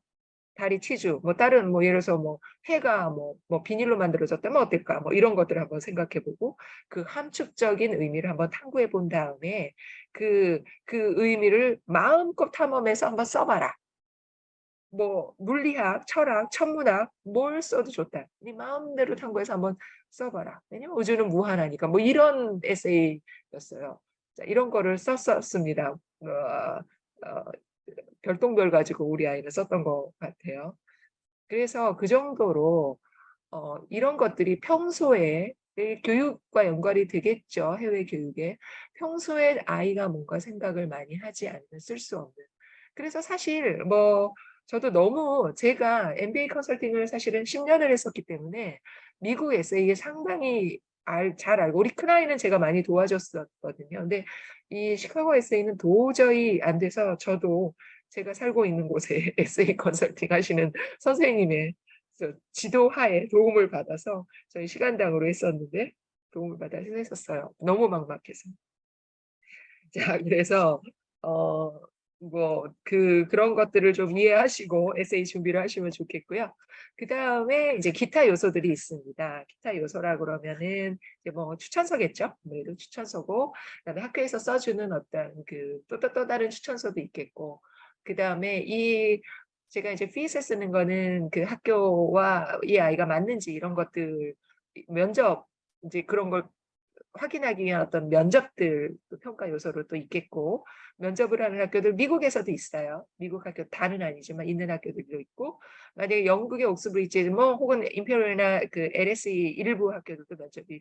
달이 치즈, 뭐 다른 뭐 예를 들어서 뭐 해가 뭐 비닐로 만들어졌다면 어떨까? 뭐 이런 것들을 한번 생각해보고 그 함축적인 의미를 한번 탐구해 본 다음에 그 의미를 마음껏 탐험해서 한번 써봐라. 뭐 물리학, 철학, 천문학 뭘 써도 좋다. 네 마음대로 탐구해서 한번 써봐라. 왜냐면 우주는 무한하니까. 뭐 이런 에세이였어요. 자, 이런 거를 썼었습니다. 별똥별 가지고 우리 아이는 썼던 것 같아요. 그래서 그 정도로 이런 것들이 평소에 교육과 연관이 되겠죠. 해외 교육에. 평소에 아이가 뭔가 생각을 많이 하지 않으면 쓸 수 없는. 그래서 사실 뭐 저도 너무 제가 MBA 컨설팅을 사실은 10년을 했었기 때문에 미국 에세이에 상당히 잘 알고, 우리 큰아이는 제가 많이 도와줬었거든요. 근데 이 시카고 에세이는 도저히 안 돼서 저도 제가 살고 있는 곳에 에세이 컨설팅 하시는 선생님의 지도하에 도움을 받아서 저희 시간당으로 했었는데, 도움을 받아서 했었어요. 너무 막막해서. 자, 그래서 뭐 그런 것들을 좀 이해하시고 에세이 준비를 하시면 좋겠고요. 그 다음에 이제 기타 요소들이 있습니다. 기타 요소라 그러면은 이제 뭐 추천서겠죠. 아무래도 추천서고, 그다음에 학교에서 써주는 어떤 또 다른 추천서도 있겠고, 그 다음에 제가 이제 피스 쓰는 거는 그 학교와 이 아이가 맞는지 이런 것들, 면접 이제 그런 걸 확인하기 위한 어떤 면접들 평가 요소로 또 있겠고, 면접을 하는 학교들 미국에서도 있어요. 미국 학교 다는 아니지만 있는 학교들도 있고, 만약에 영국의 옥스브리지 뭐 혹은 임페리얼이나 그 LSE 일부 학교들도 면접이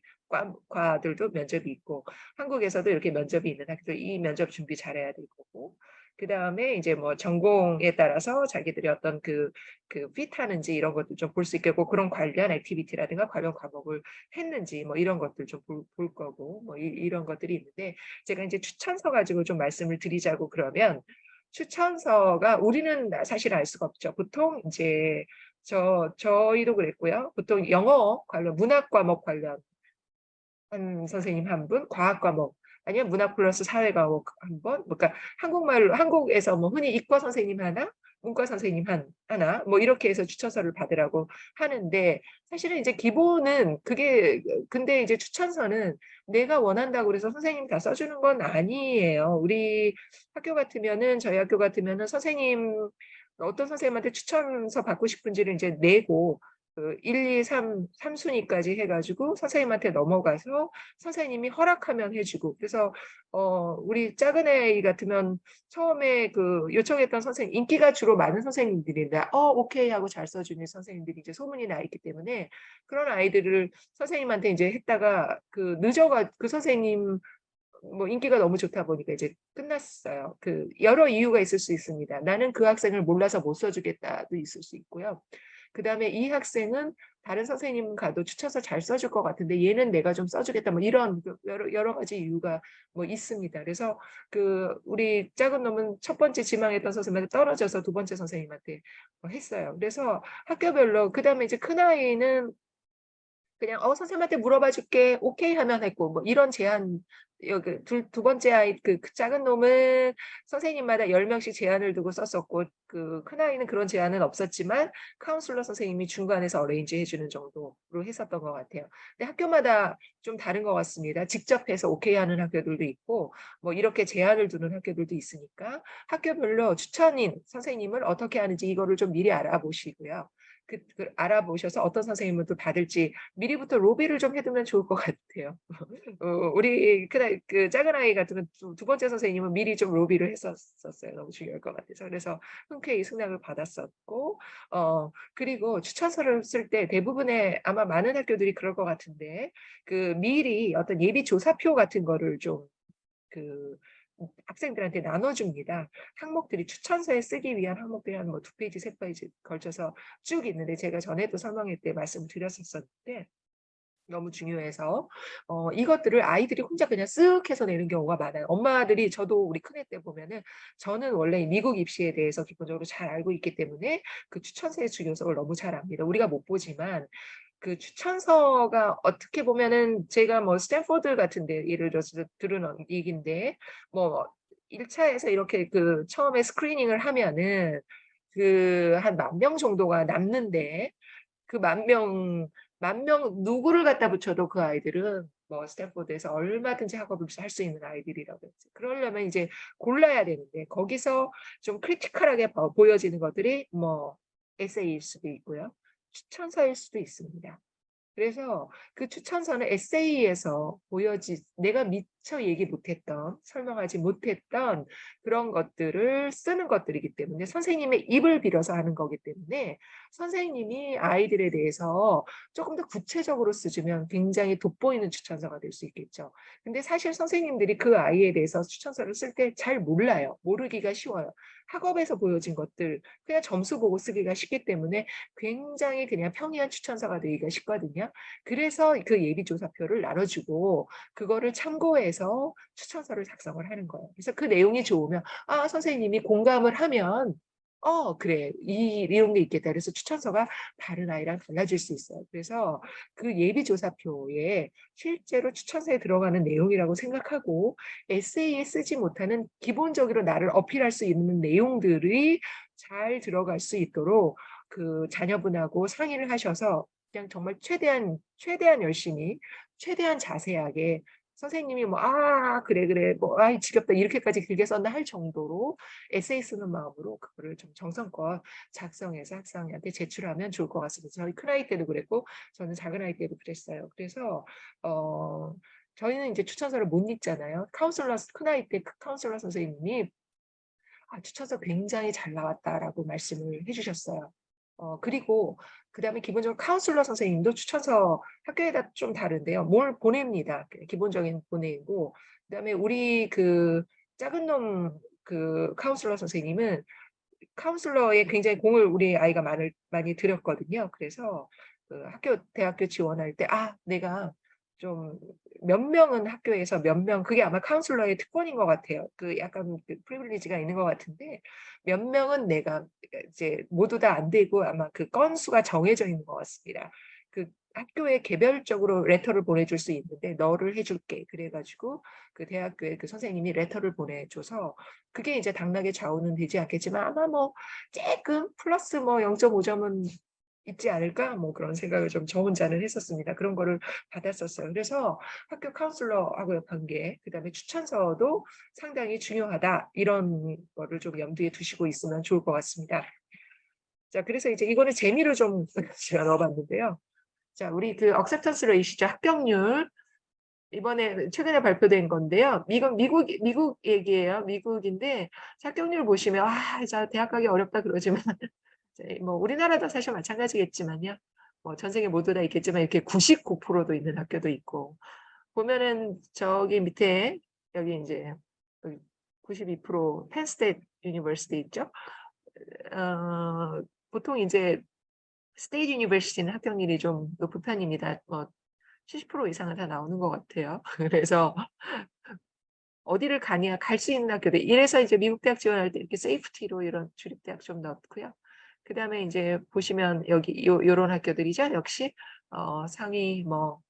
과들도 면접이 있고, 한국에서도 이렇게 면접이 있는 학교, 이 면접 준비 잘해야 될 거고, 그 다음에 이제 뭐 전공에 따라서 자기들이 어떤 핏하는지 이런 것도 좀 볼 수 있겠고, 그런 관련 액티비티라든가 관련 과목을 했는지 뭐 이런 것들 좀 볼 거고, 뭐 이런 것들이 있는데, 제가 이제 추천서 가지고 좀 말씀을 드리자고 그러면, 추천서가 우리는 사실 알 수가 없죠. 보통 이제 저희도 그랬고요. 보통 영어 관련, 문학 과목 관련 한 선생님 한 분, 과학 과목 아니면 문학 플러스 사회 과목 한 번, 그러니까 한국에서 뭐 흔히 이과 선생님 하나, 문과 선생님 하나, 뭐 이렇게 해서 추천서를 받으라고 하는데, 사실은 이제 기본은 그게, 근데 이제 추천서는 내가 원한다고 그래서 선생님 다 써주는 건 아니에요. 우리 학교 같으면은, 저희 학교 같으면은 어떤 선생님한테 추천서 받고 싶은지를 이제 내고, 1, 2, 3순위까지 해가지고 선생님한테 넘어가서 선생님이 허락하면 해주고, 그래서 우리 작은 애 같으면 처음에 요청했던 선생님, 인기가 주로 많은 선생님들인데 오케이 하고 잘 써주는 선생님들이 이제 소문이 나 있기 때문에, 그런 아이들을 선생님한테 이제 했다가 그 선생님 뭐 인기가 너무 좋다 보니까 이제 끝났어요. 여러 이유가 있을 수 있습니다. 나는 그 학생을 몰라서 못 써주겠다도 있을 수 있고요. 그 다음에 이 학생은 다른 선생님 가도 추천서 잘 써줄 것 같은데 얘는 내가 좀 써주겠다, 뭐 이런 여러 가지 이유가 뭐 있습니다. 그래서 우리 작은 놈은 첫 번째 지망했던 선생님한테 떨어져서 두 번째 선생님한테 했어요. 그래서 학교별로, 그 다음에 이제 큰 아이는 그냥 선생님한테 물어봐 줄게. 오케이 하면 했고 뭐 이런 제한 여기 두 번째 아이 그 작은 놈은 선생님마다 10명씩 제한을 두고 썼었고 그 큰아이는 그런 제한은 없었지만 카운슬러 선생님이 중간에서 어레인지 해주는 정도로 했었던 것 같아요. 근데 학교마다 좀 다른 것 같습니다. 직접 해서 오케이 하는 학교들도 있고 뭐 이렇게 제한을 두는 학교들도 있으니까 학교별로 추천인 선생님을 어떻게 하는지 이거를 좀 미리 알아보시고요. 그 알아보셔서 어떤 선생님을 또 받을지 미리부터 로비를 좀 해두면 좋을 것 같아요. 우리 그 작은 아이 같은 두 번째 선생님은 미리 좀 로비를 했었어요. 너무 중요할 것 같아서. 그래서 흔쾌히 승낙을 받았었고, 그리고 추천서를 쓸 때 대부분의 아마 많은 학교들이 그럴 것 같은데, 그 미리 어떤 예비 조사표 같은 거를 좀 그 학생들한테 나눠줍니다. 항목들이 추천서에 쓰기 위한 항목들이 한 뭐 2페이지, 3페이지 걸쳐서 쭉 있는데 제가 전에도 설명회 때 말씀을 드렸었는데 너무 중요해서 이것들을 아이들이 혼자 그냥 쓱 해서 내는 경우가 많아요. 엄마들이 저도 우리 큰애 때 보면은 저는 원래 미국 입시에 대해서 기본적으로 잘 알고 있기 때문에 그 추천서의 중요성을 너무 잘 압니다. 우리가 못 보지만 그 추천서가 어떻게 보면은 제가 뭐 스탠포드 같은데 예를 들어서 들은 얘기인데 뭐 1차에서 이렇게 그 처음에 스크리닝을 하면은 그 한 10,000명 정도가 남는데 그 10,000명 누구를 갖다 붙여도 그 아이들은 뭐 스탠포드에서 얼마든지 학업을 할 수 있는 아이들이라고 했지. 그러려면 이제 골라야 되는데 거기서 좀 크리티컬하게 보여지는 것들이 뭐 에세이일 수도 있고요. 추천서일 수도 있습니다. 그래서 그 추천서는 에세이에서 내가 미처 얘기 못했던 설명하지 못했던 그런 것들을 쓰는 것들이기 때문에 선생님의 입을 빌어서 하는 거기 때문에 선생님이 아이들에 대해서 조금 더 구체적으로 쓰주면 굉장히 돋보이는 추천서가 될 수 있겠죠. 근데 사실 선생님들이 그 아이에 대해서 추천서를 쓸 때 잘 몰라요. 모르기가 쉬워요. 학업에서 보여진 것들 그냥 점수 보고 쓰기가 쉽기 때문에 굉장히 그냥 평이한 추천서가 되기가 쉽거든요. 그래서 그 예비조사표를 나눠주고 그거를 참고해서 추천서를 작성을 하는 거예요. 그래서 그 내용이 좋으면 선생님이 공감을 하면 그래 이런 게 있겠다. 그래서 추천서가 다른 아이랑 달라질 수 있어요. 그래서 그 예비조사표에 실제로 추천서에 들어가는 내용이라고 생각하고 에세이에 쓰지 못하는 기본적으로 나를 어필할 수 있는 내용들이 잘 들어갈 수 있도록 그 자녀분하고 상의를 하셔서 그냥 정말 최대한 열심히 최대한 자세하게 선생님이 뭐 그래 뭐 지겹다 이렇게까지 길게 썼나 할 정도로 에세이 쓰는 마음으로 그거를 좀 정성껏 작성해서 학생한테 제출하면 좋을 것 같습니다. 저희 큰아이 때도 그랬고 저는 작은아이 때도 그랬어요. 그래서 저희는 이제 추천서를 못 읽잖아요. 큰아이 때 그 카운슬러 선생님이 추천서 굉장히 잘 나왔다라고 말씀을 해주셨어요. 그리고 그다음에 기본적으로 카운슬러 선생님도 추천서 학교에다 좀 다른데요. 뭘 보냅니다. 기본적인 보내고 그다음에 우리 그 작은 놈 그 카운슬러 선생님은 카운슬러에 굉장히 공을 우리 아이가 많이 들였거든요. 그래서 그 대학교 지원할 때 내가 좀 몇 명은 학교에서 몇 명 그게 아마 카운슬러의 특권인 것 같아요. 그 약간 그 프리빌리지가 있는 것 같은데 몇 명은 내가 이제 모두 다 안 되고 아마 그 건수가 정해져 있는 것 같습니다. 그 학교에 개별적으로 레터를 보내줄 수 있는데 너를 해줄게. 그래가지고 그 대학교에 그 선생님이 레터를 보내줘서 그게 이제 당락의 좌우는 되지 않겠지만 아마 뭐 조금 플러스 뭐 0.5점은 있지 않을까 뭐 그런 생각을 좀 저 혼자는 했었습니다. 그런 거를 받았었어요. 그래서 학교 카운슬러하고의 관계 그다음에 추천서도 상당히 중요하다 이런 거를 좀 염두에 두시고 있으면 좋을 것 같습니다. 자 그래서 이제 이거는 재미로 좀 제가 넣어봤는데요. 자 우리 그 억셉턴스 레이시죠. 합격률 이번에 최근에 발표된 건데요. 미국 얘기예요. 미국인데 합격률 보시면 자 대학 가기 어렵다 그러지만 뭐 우리나라도 사실 마찬가지겠지만요. 뭐 전 세계 모두 다 있겠지만 이렇게 99%도 있는 학교도 있고 보면은 저기 밑에 여기 이제 92% 펜스테이트 유니버시티 있죠. 보통 이제 스테이트 유니버시티는 합격률이 좀 높은 편입니다. 뭐 70% 이상은 다 나오는 것 같아요. 그래서 어디를 가냐 갈 수 있는 학교들 이래서 이제 미국 대학 지원할 때 이렇게 세이프티로 이런 주립대학 좀 넣고요. 그다음에 이제 보시면 여기 요런 학교들이죠. 역시 상위 뭐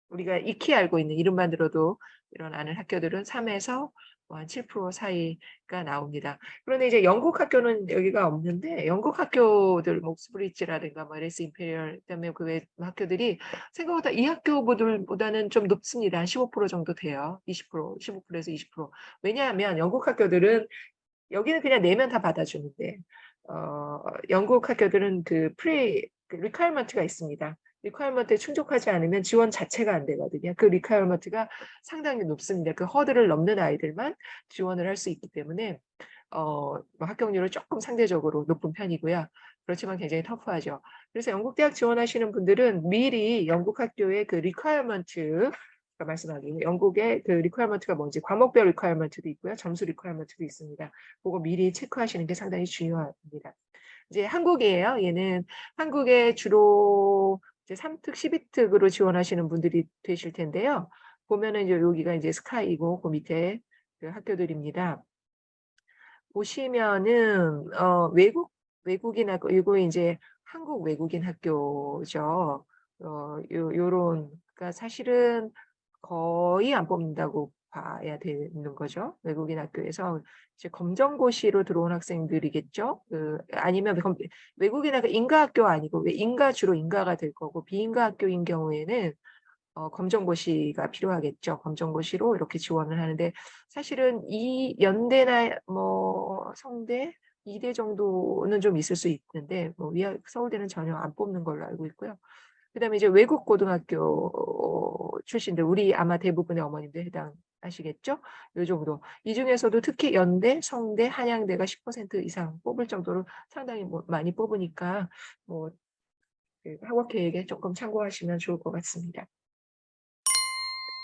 우리가 익히 알고 있는 이름만 들어도 이런 아는 학교들은 3 에서 뭐 한 7% 사이가 나옵니다. 그런데 이제 영국 학교는 여기가 없는데 영국 학교들 뭐 옥스브리지라든가 뭐 LS 임페리얼 그다음에 그 외 학교들이 생각보다 이 학교보다는 좀 높습니다. 한 15% 정도 돼요. 20% 15%에서 20%. 왜냐하면 영국 학교들은 여기는 그냥 내면 다 받아주는데 영국 학교들은 그 requirement가 있습니다. requirement에 충족하지 않으면 지원 자체가 안 되거든요. 그 requirement가 상당히 높습니다. 그 허들을 넘는 아이들만 지원을 할 수 있기 때문에 뭐 합격률은 조금 상대적으로 높은 편이고요. 그렇지만 굉장히 터프하죠. 그래서 영국 대학 지원하시는 분들은 미리 영국 학교의 그 requirement 말씀하기 영국의 그 requirement가 뭔지 과목별 requirement도 있고요. 점수 requirement도 있습니다. 그거 미리 체크하시는 게 상당히 중요합니다. 이제 한국이에요. 얘는 한국에 주로 이제 3특, 12특으로 지원하시는 분들이 되실 텐데요. 보면은 이제 여기가 이제 스카이고 그 밑에 그 학교들입니다. 보시면은 외국인 학교 이거 이제 한국 외국인 학교죠. 요런 그러니까 사실은 거의 안 뽑는다고 봐야 되는 거죠. 외국인 학교에서 이제 검정고시로 들어온 학생들이겠죠. 아니면 외국인 학교 인가 학교 아니고 왜 인가 주로 인가가 될 거고 비인가 학교인 경우에는 검정고시가 필요하겠죠. 검정고시로 이렇게 지원을 하는데 사실은 이 연대나 뭐 성대, 이대 정도는 좀 있을 수 있는데 뭐 서울대는 전혀 안 뽑는 걸로 알고 있고요. 그다음에 이제 외국 고등학교 출신들 우리 아마 대부분의 어머님들 해당하시겠죠? 요 정도. 이 중에서도 특히 연대, 성대, 한양대가 10% 이상 뽑을 정도로 상당히 뭐 많이 뽑으니까 뭐 그 학업 계획에 조금 참고하시면 좋을 것 같습니다.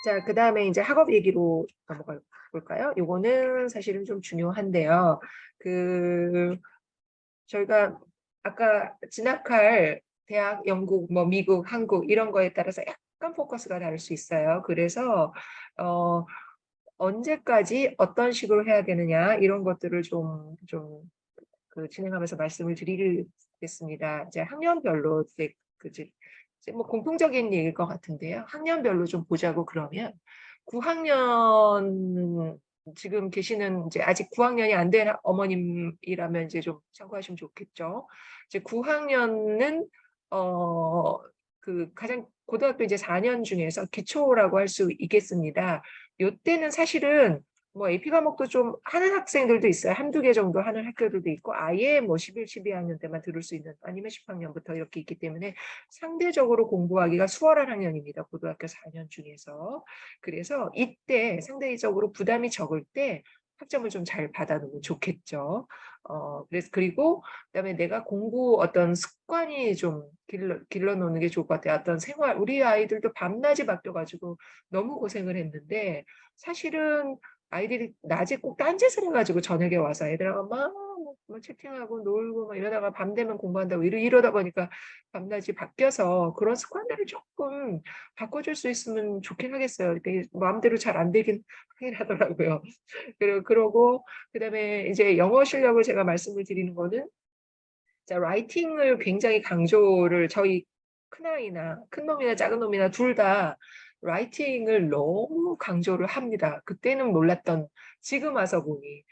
자, 그다음에 이제 학업 얘기로 넘어가 볼까요? 요거는 사실은 좀 중요한데요. 저희가 아까 진학할 대학, 영국, 뭐 미국, 한국 이런 거에 따라서 약간 포커스가 다를 수 있어요. 그래서 언제까지 어떤 식으로 해야 되느냐 이런 것들을 좀 진행하면서 말씀을 드리겠습니다. 이제 학년별로 이제 뭐 공통적인 얘기일 것 같은데요. 학년별로 좀 보자고 그러면 9학년 지금 계시는 이제 아직 9학년이 안 된 어머님이라면 이제 좀 참고하시면 좋겠죠. 이제 9학년은 가장 고등학교 이제 4년 중에서 기초라고 할 수 있겠습니다. 요때는 사실은 뭐 AP 과목도 좀 하는 학생들도 있어요. 한두 개 정도 하는 학교들도 있고 아예 뭐 11, 12학년 때만 들을 수 있는 아니면 10학년부터 이렇게 있기 때문에 상대적으로 공부하기가 수월한 학년입니다. 고등학교 4년 중에서. 그래서 이때 상대적으로 부담이 적을 때 학점을 좀 잘 받아놓으면 좋겠죠. 그리고 그다음에 내가 공부 어떤 습관이 좀 길러놓는 게 좋을 것 같아요. 어떤 생활, 우리 아이들도 밤낮이 바뀌어가지고 너무 고생을 했는데 사실은 아이들이 낮에 꼭 딴짓을 해가지고 저녁에 와서 애들하고 막 채팅하고 놀고 막 이러다가 밤 되면 공부한다고 이러다 보니까 밤낮이 바뀌어서 그런 습관들을 조금 바꿔줄 수 있으면 좋긴 하겠어요. 이렇게 마음대로 잘 안 되긴 하긴 하더라고요. 그러고 그다음에 이제 영어 실력을 제가 말씀을 드리는 거는 자, 라이팅을 굉장히 강조를 저희 큰아이나 큰놈이나 작은 놈이나 둘 다 라이팅을 너무 강조를 합니다. 그때는 몰랐던 지금 와서 보니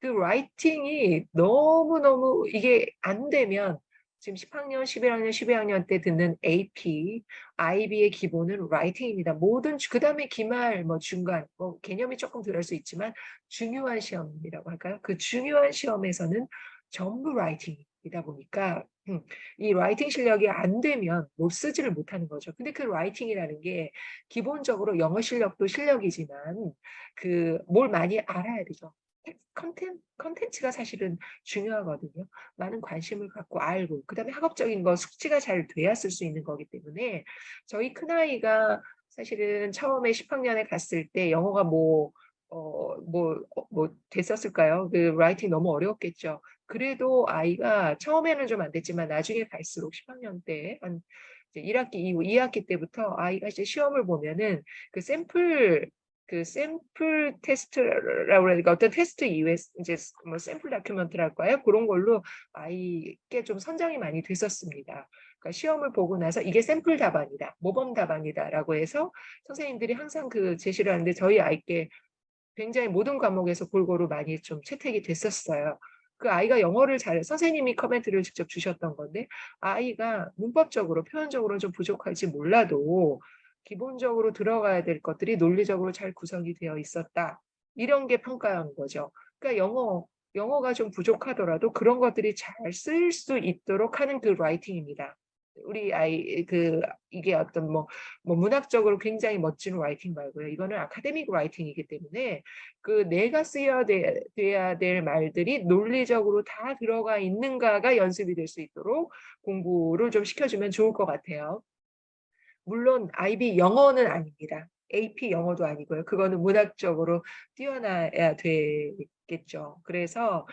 그 라이팅이 너무너무 이게 안 되면 지금 10학년, 11학년, 12학년 때 듣는 AP, IB의 기본은 라이팅입니다. 모든 그다음에 기말 뭐 중간 뭐 개념이 조금 들을 수 있지만 중요한 시험이라고 할까요? 그 중요한 시험에서는 전부 라이팅이다 보니까 이 라이팅 실력이 안 되면 못 쓰지를 못하는 거죠. 근데 그 라이팅이라는 게 기본적으로 영어 실력도 실력이지만 뭘 많이 알아야 되죠. 컨텐츠가 사실은 중요하거든요. 많은 관심을 갖고 알고 그다음에 학업적인 거 숙지가 잘 돼야 쓸 수 있는 거기 때문에 저희 큰아이가 사실은 처음에 10학년에 갔을 때 영어가 뭐 됐었을까요? 그 라이팅 너무 어려웠겠죠. 그래도 아이가 처음에는 좀 안 됐지만 나중에 갈수록 10학년 때 한 1학기, 2학기 때부터 아이가 이제 시험을 보면은 그 샘플 그 샘플 테스트라고 그러니까 어떤 테스트 이후에 이제 뭐 샘플 다큐멘트랄까요? 그런 걸로 아이께 좀 선정이 많이 됐었습니다. 그러니까 시험을 보고 나서 이게 샘플 답안이다, 모범 답안이다라고 해서 선생님들이 항상 그 제시를 하는데 저희 아이께 굉장히 모든 과목에서 골고루 많이 좀 채택이 됐었어요. 그 아이가 영어를 선생님이 커멘트를 직접 주셨던 건데 아이가 문법적으로 표현적으로 좀 부족할지 몰라도 기본적으로 들어가야 될 것들이 논리적으로 잘 구성이 되어 있었다. 이런 게 평가한 거죠. 그러니까 영어가 좀 부족하더라도 그런 것들이 잘 쓸 수 있도록 하는 그 라이팅입니다. 우리 아이 이게 어떤 뭐 문학적으로 굉장히 멋진 라이팅 말고요. 이거는 아카데믹 라이팅이기 때문에 그 내가 돼야 될 말들이 논리적으로 다 들어가 있는가가 연습이 될 수 있도록 공부를 좀 시켜주면 좋을 것 같아요. 물론 IB 영어는 아닙니다. AP 영어도 아니고요. 그거는 문학적으로 뛰어나야 되겠죠. 그래서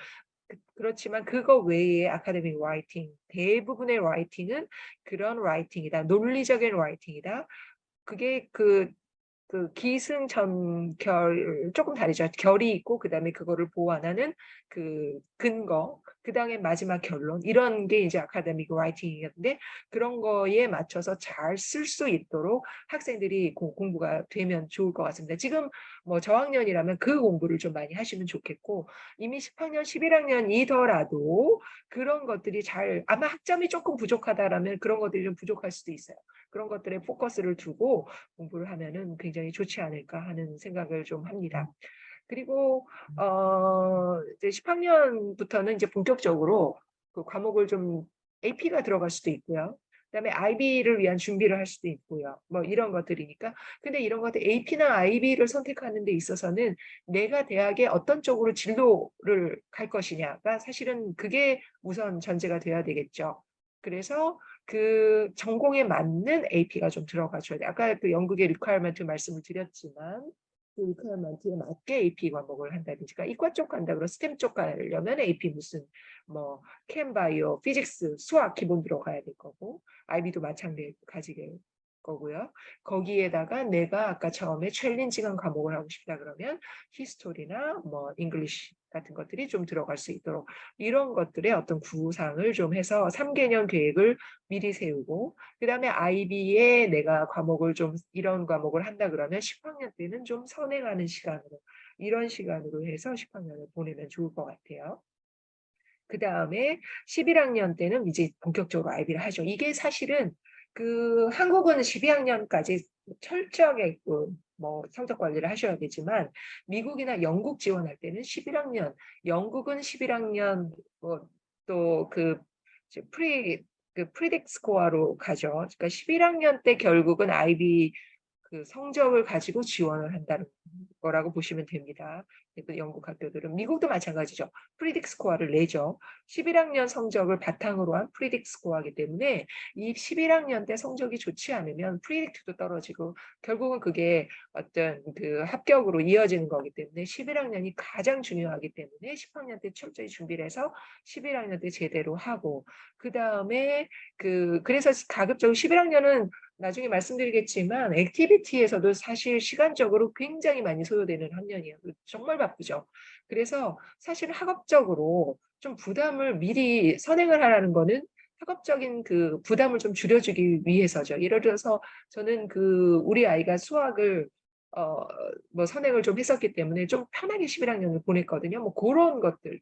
그렇지만 그거 외에 아카데믹 라이팅, 대부분의 라이팅은 그런 라이팅이다. 논리적인 라이팅이다. 그게 기승전결 조금 다르죠. 결이 있고 그다음에 그거를 보완하는 그 근거, 그다음에 마지막 결론 이런 게 이제 아카데믹 라이팅이었는데 그런 거에 맞춰서 잘 쓸 수 있도록 학생들이 공부가 되면 좋을 것 같습니다. 지금 뭐 저학년이라면 그 공부를 좀 많이 하시면 좋겠고 이미 10학년, 11학년이더라도 그런 것들이 아마 학점이 조금 부족하다라면 그런 것들이 좀 부족할 수도 있어요. 그런 것들에 포커스를 두고 공부를 하면은 굉장히 좋지 않을까 하는 생각을 좀 합니다. 그리고 이제 10학년부터는 이제 본격적으로 그 과목을 좀 AP가 들어갈 수도 있고요. 그다음에 IB를 위한 준비를 할 수도 있고요. 뭐 이런 것들이니까. 근데 이런 것들 AP나 IB를 선택하는 데 있어서는 내가 대학에 어떤 쪽으로 진로를 갈 것이냐가 사실은 그게 우선 전제가 돼야 되겠죠. 그래서 그 전공에 맞는 AP가 좀 들어가 줘야 돼. 아까 그 영국의 리퀘어먼트 말씀을 드렸지만 그 리퀘어먼트에 맞게 AP 과목을 한다든지, 그러니까 이과 쪽 간다 그러면 스템 쪽 가려면 AP 무슨 뭐 캠바이오, 피직스, 수학 기본 들어가야 될 거고 IB도 마찬가지일 거고요. 거기에다가 내가 아까 처음에 챌린징한 과목을 하고 싶다 그러면 히스토리나 뭐 잉글리시 같은 것들이 좀 들어갈 수 있도록 이런 것들의 어떤 구상을 좀 해서 3개년 계획을 미리 세우고 그다음에 IB에 내가 과목을 좀 이런 과목을 한다 그러면 10학년 때는 좀 선행하는 시간으로 이런 시간으로 해서 10학년을 보내면 좋을 것 같아요. 그다음에 11학년 때는 이제 본격적으로 IB를 하죠. 이게 사실은 한국은 12학년까지 철저하게 뭐 성적 관리를 하셔야 되지만 미국이나 영국 지원할 때는 11학년, 영국은 11학년 또그 프리딕 스코어로 가죠. 그러니까 11학년 때 결국은 IB 그 성적을 가지고 지원을 한다는 거라고 보시면 됩니다. 영국 학교들은 미국도 마찬가지죠. 프리딕 스코어를 내죠. 11학년 성적을 바탕으로 한 프리딕 스코어이기 때문에 이 11학년 때 성적이 좋지 않으면 프리딕트도 떨어지고 결국은 그게 어떤 그 합격으로 이어지는 거기 때문에 11학년이 가장 중요하기 때문에 10학년 때 철저히 준비를 해서 11학년 때 제대로 하고 그다음에 그래서 가급적 11학년은 나중에 말씀드리겠지만 액티비티에서도 사실 시간적으로 굉장히 많이 소요되는 학년이에요. 정말 바쁘죠. 그래서 사실 학업적으로 좀 부담을 미리 선행을 하라는 거는 학업적인 그 부담을 좀 줄여주기 위해서죠. 예를 들어서 저는 우리 아이가 수학을 뭐 선행을 좀 했었기 때문에 좀 편하게 11학년을 보냈거든요. 뭐 그런 것들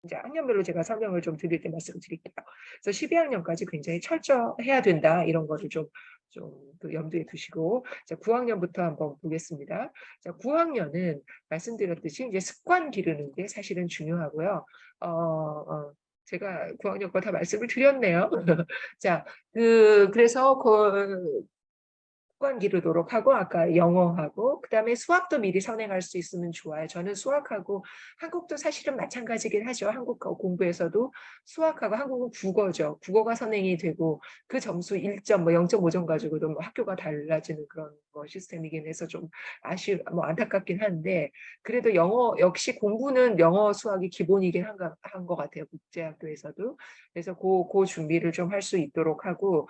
이제 학년별로 제가 설명을 좀 드릴 때 말씀드릴게요. 그래서 12학년까지 굉장히 철저해야 된다. 이런 거를 좀 염두에 두시고 자, 9학년부터 한번 보겠습니다. 자, 9학년은 말씀드렸듯이 이제 습관 기르는 게 사실은 중요하고요. 제가 9학년 거 다 말씀을 드렸네요. 자, 그래서 습관 기르도록 하고 아까 영어하고 그다음에 수학도 미리 선행할 수 있으면 좋아요. 저는 수학하고 한국도 사실은 마찬가지긴 하죠. 한국 공부에서도 수학하고 한국은 국어죠. 국어가 선행이 되고 그 점수 1점 뭐 0.5점 가지고도 뭐 학교가 달라지는 그런 시스템이긴 해서 좀 안타깝긴 한데 그래도 영어 역시 공부는 영어 수학이 기본이긴 한 것 같아요. 국제학교에서도. 그래서 그 준비를 좀 할 수 있도록 하고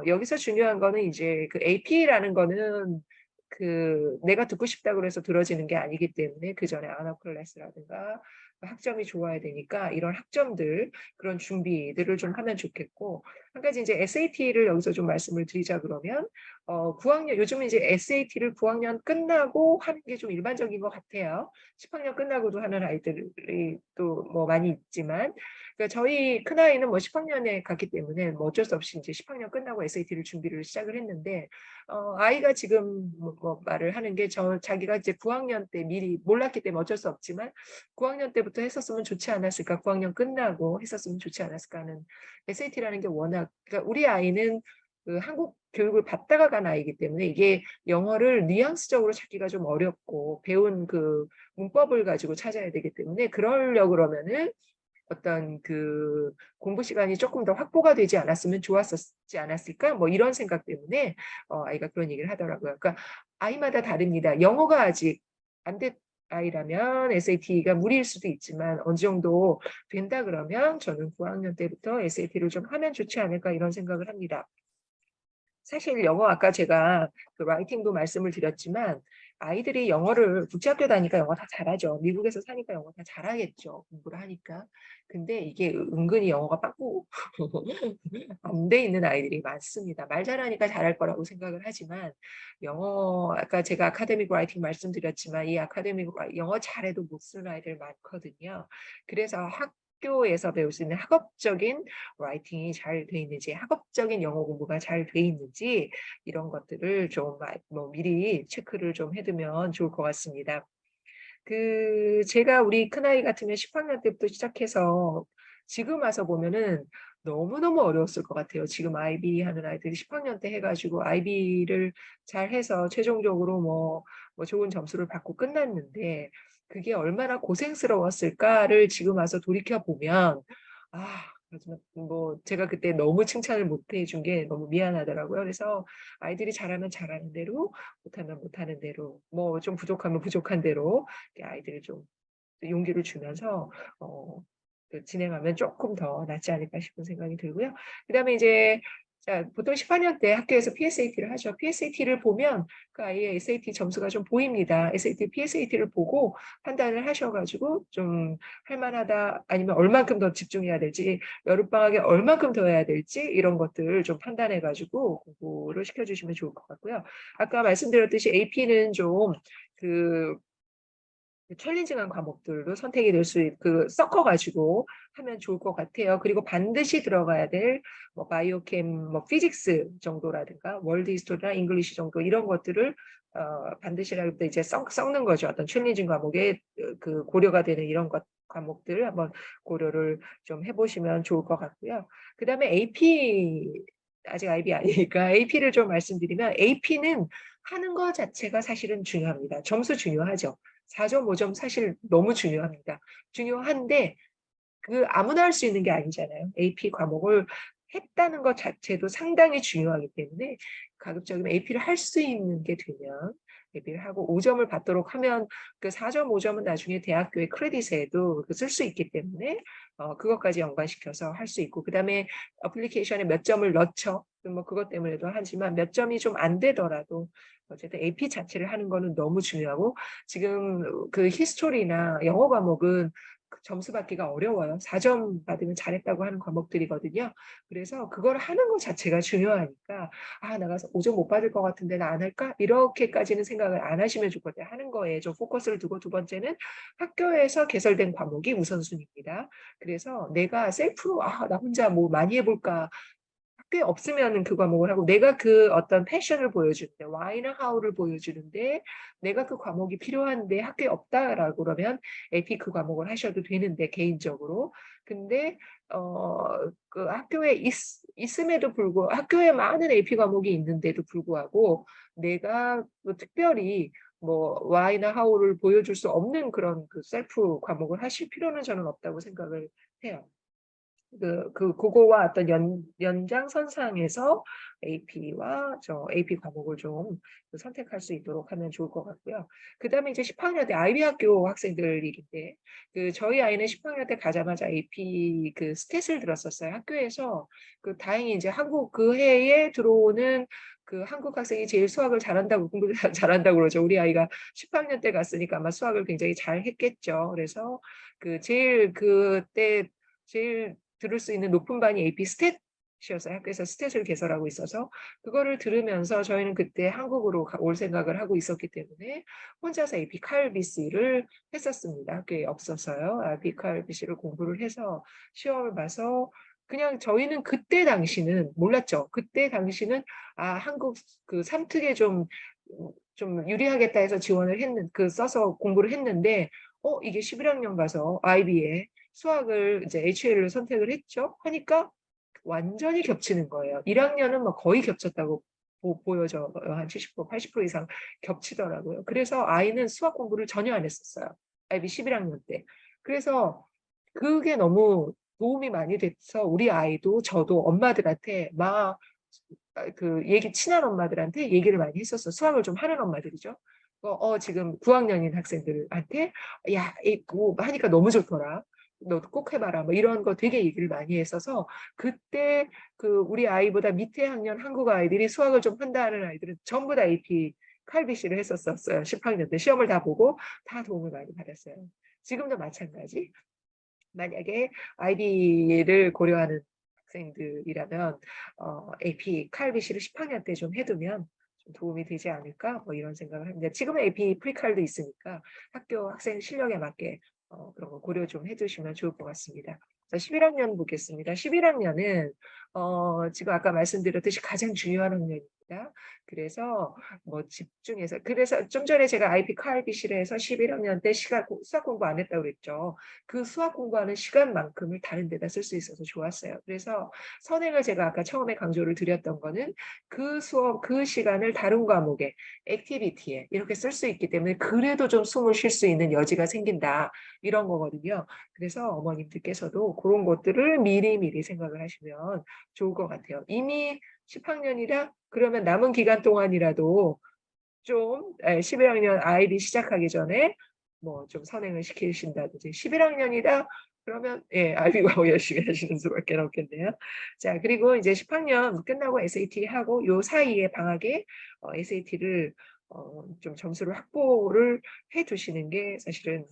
여기서 중요한 거는 이제 그 AP라는 거는 내가 듣고 싶다고 해서 들어지는 게 아니기 때문에 그 전에 언어 클래스라든가 학점이 좋아야 되니까 이런 학점들 그런 준비들을 좀 하면 좋겠고 한 가지 이제 SAT를 여기서 좀 말씀을 드리자 그러면 9학년 요즘은 이제 SAT를 9학년 끝나고 하는 게 좀 일반적인 것 같아요. 10학년 끝나고도 하는 아이들이 또 뭐 많이 있지만 그러니까 저희 큰아이는 뭐 10학년에 갔기 때문에 뭐 어쩔 수 없이 이제 10학년 끝나고 SAT를 준비를 시작을 했는데 아이가 지금 뭐 말을 하는 게 자기가 이제 9학년 때 미리 몰랐기 때문에 어쩔 수 없지만 9학년 때부터 했었으면 좋지 않았을까 9학년 끝나고 했었으면 좋지 않았을까 하는 SAT라는 게 워낙 그러니까 우리 아이는 그 한국 교육을 받다가 간 아이기 때문에 이게 영어를 뉘앙스적으로 찾기가 좀 어렵고 배운 그 문법을 가지고 찾아야 되기 때문에 그러려고 그러면은 어떤 그 공부 시간이 조금 더 확보가 되지 않았으면 좋았었지 않았을까? 뭐 이런 생각 때문에 아이가 그런 얘기를 하더라고요. 그러니까 아이마다 다릅니다. 영어가 아직 안 된 아이라면 SAT가 무리일 수도 있지만 어느 정도 된다 그러면 저는 9학년 때부터 SAT를 좀 하면 좋지 않을까 이런 생각을 합니다. 사실 영어 아까 제가 그 라이팅도 말씀을 드렸지만 아이들이 영어를 국제학교 다니까 영어 다 잘하죠. 미국에서 사니까 영어 다 잘하겠죠. 공부를 하니까. 근데 이게 은근히 영어가 빠꾸 안 돼 있는 아이들이 많습니다. 말 잘하니까 잘할 거라고 생각을 하지만 영어 아까 제가 아카데믹 라이팅 말씀드렸지만 이 아카데믹 영어 잘해도 못 쓰는 아이들 많거든요. 그래서 학교에서 배울 수 있는 학업적인 라이팅이 잘 돼 있는지 학업적인 영어 공부가 잘 돼 있는지 이런 것들을 좀 뭐 미리 체크를 좀 해두면 좋을 것 같습니다. 제가 우리 큰아이 같으면 10학년 때부터 시작해서 지금 와서 보면은 너무너무 어려웠을 것 같아요. 지금 IB 하는 아이들이 10학년 때 해가지고 IB를 잘 해서 최종적으로 뭐 좋은 점수를 받고 끝났는데 그게 얼마나 고생스러웠을까를 지금 와서 돌이켜보면 하지만 뭐 제가 그때 너무 칭찬을 못 해준 게 너무 미안하더라고요. 그래서 아이들이 잘하면 잘하는 대로 못하면 못하는 대로 뭐 좀 부족하면 부족한 대로 아이들이 좀 용기를 주면서 진행하면 조금 더 낫지 않을까 싶은 생각이 들고요. 그다음에 이제 자, 보통 10학년 때 학교에서 PSAT를 하죠. PSAT를 보면 그 아이의 SAT 점수가 좀 보입니다. SAT, PSAT를 보고 판단을 하셔가지고 좀 할만하다 아니면 얼만큼 더 집중해야 될지 여름방학에 얼만큼 더 해야 될지 이런 것들 좀 판단해가지고 공부를 시켜주시면 좋을 것 같고요. 아까 말씀드렸듯이 AP는 좀그 챌린징한 과목들로 선택이 될 수 섞어가지고 하면 좋을 것 같아요. 그리고 반드시 들어가야 될 뭐 바이오캠, 뭐 피직스 정도라든가 월드 히스토리나 잉글리시 정도 이런 것들을 반드시라고 이제 섞는 거죠. 어떤 챌린징 과목에 그 고려가 되는 이런 과목들 한번 고려를 좀 해보시면 좋을 것 같고요. 그 다음에 AP 아직 IB 아니니까 AP를 좀 말씀드리면 AP는 하는 것 자체가 사실은 중요합니다. 점수 중요하죠. 4점, 5점 사실 너무 중요합니다. 중요한데 아무나 할 수 있는 게 아니잖아요. AP 과목을 했다는 것 자체도 상당히 중요하기 때문에 가급적이면 AP를 할 수 있는 게 되면 AP를 하고 5점을 받도록 하면 그 4점, 5점은 나중에 대학교의 크레딧에도 쓸 수 있기 때문에 그것까지 연관시켜서 할 수 있고 그다음에 어플리케이션에 몇 점을 넣죠. 뭐 그것 때문에도 하지만 몇 점이 좀 안 되더라도 어쨌든 AP 자체를 하는 거는 너무 중요하고 지금 그 히스토리나 영어 과목은 점수 받기가 어려워요. 4점 받으면 잘했다고 하는 과목들이거든요. 그래서 그걸 하는 것 자체가 중요하니까 나가서 5점 못 받을 것 같은데 나 안 할까? 이렇게까지는 생각을 안 하시면 좋거든요. 하는 거에 좀 포커스를 두고 두 번째는 학교에서 개설된 과목이 우선순위입니다. 그래서 내가 셀프로 나 혼자 뭐 많이 해볼까 학교에 없으면 그 과목을 하고 내가 그 어떤 패션을 보여주는데 why나 how를 보여주는데 내가 그 과목이 필요한데 학교에 없다라고 그러면 AP 그 과목을 하셔도 되는데 개인적으로 근데 그 학교에 있음에도 불구하고 학교에 많은 AP 과목이 있는데도 불구하고 내가 뭐 특별히 뭐 why나 how를 보여줄 수 없는 그런 그 셀프 과목을 하실 필요는 저는 없다고 생각을 해요. 그거와 어떤 연장선상에서 AP와 AP 과목을 좀 선택할 수 있도록 하면 좋을 것 같고요. 그다음에 이제 10학년 때 아이비 학교 학생들 일인데 저희 아이는 10학년 때 가자마자 AP 스탯을 들었었어요. 학교에서 다행히 이제 한국 그 해에 들어오는 한국 학생이 제일 수학을 잘한다고 공부를 잘한다고 그러죠. 우리 아이가 10학년 때 갔으니까 아마 수학을 굉장히 잘했겠죠. 그래서 제일 그때 제일 들을 수 있는 높은 반이 AP 스탯이었어요. 학교에서 스탯을 개설하고 있어서 그거를 들으면서 저희는 그때 한국으로 올 생각을 하고 있었기 때문에 혼자서 AP 칼비씨를 했었습니다. 학교에 없어서요. AP 칼비씨를 공부를 해서 시험을 봐서 그냥 저희는 그때 당시는 몰랐죠. 그때 당시는 한국 3특에 좀 유리하겠다 해서 지원을 써서 공부를 했는데 이게 11학년 가서 IB에 수학을 이제 HL을 선택을 했죠. 하니까 완전히 겹치는 거예요. 1학년은 뭐 거의 겹쳤다고 보여져. 한 70%, 80% 이상 겹치더라고요. 그래서 아이는 수학 공부를 전혀 안 했었어요. IB 11학년 때. 그래서 그게 너무 도움이 많이 돼서 우리 아이도 저도 엄마들한테 친한 엄마들한테 얘기를 많이 했었어. 수학을 좀 하는 엄마들이죠. 지금 9학년인 학생들한테 야, 뭐 하니까 너무 좋더라. 너도 꼭 해봐라. 뭐 이런 거 되게 얘기를 많이 했어서 그때 우리 아이보다 밑에 학년 한국 아이들이 수학을 좀 한다는 아이들은 전부 다 AP 칼비씨를 했었어요. 10학년 때 시험을 다 보고 다 도움을 많이 받았어요. 지금도 마찬가지. 만약에 IB를 고려하는 학생들이라면 AP 칼비씨를 10학년 때 좀 해두면 좀 도움이 되지 않을까 뭐 이런 생각을 합니다. 지금은 AP 프리칼도 있으니까 학교 학생 실력에 맞게 그런 거 고려 좀 해두시면 좋을 것 같습니다. 자, 11학년 보겠습니다. 11학년은 지금 아까 말씀드렸듯이 가장 중요한 학년입니다. 그래서 집중해서 그래서 좀 전에 제가 IP 칼비씨를 해서 11학년 때 수학 공부 안 했다고 그랬죠. 그 수학 공부하는 시간만큼을 다른 데다 쓸 수 있어서 좋았어요. 그래서 선행을 제가 아까 처음에 강조를 드렸던 거는 그 수업, 그 시간을 다른 과목에, 액티비티에 이렇게 쓸 수 있기 때문에 그래도 좀 숨을 쉴 수 있는 여지가 생긴다. 이런 거거든요. 그래서 어머님들께서도 그런 것들을 미리미리 생각을 하시면 좋을 것 같아요. 이미 10학년이라 그러면 남은 기간 동안이라도 좀 11학년 아이비 시작하기 전에 좀 선행을 시키신다든지 11학년이다 그러면 아이비 과목 열심히 하시는 수밖에 없겠네요. 자, 그리고 이제 10학년 끝나고 SAT 하고 요 사이에 방학에 SAT를 좀 점수를 확보를 해 두시는 게 사실은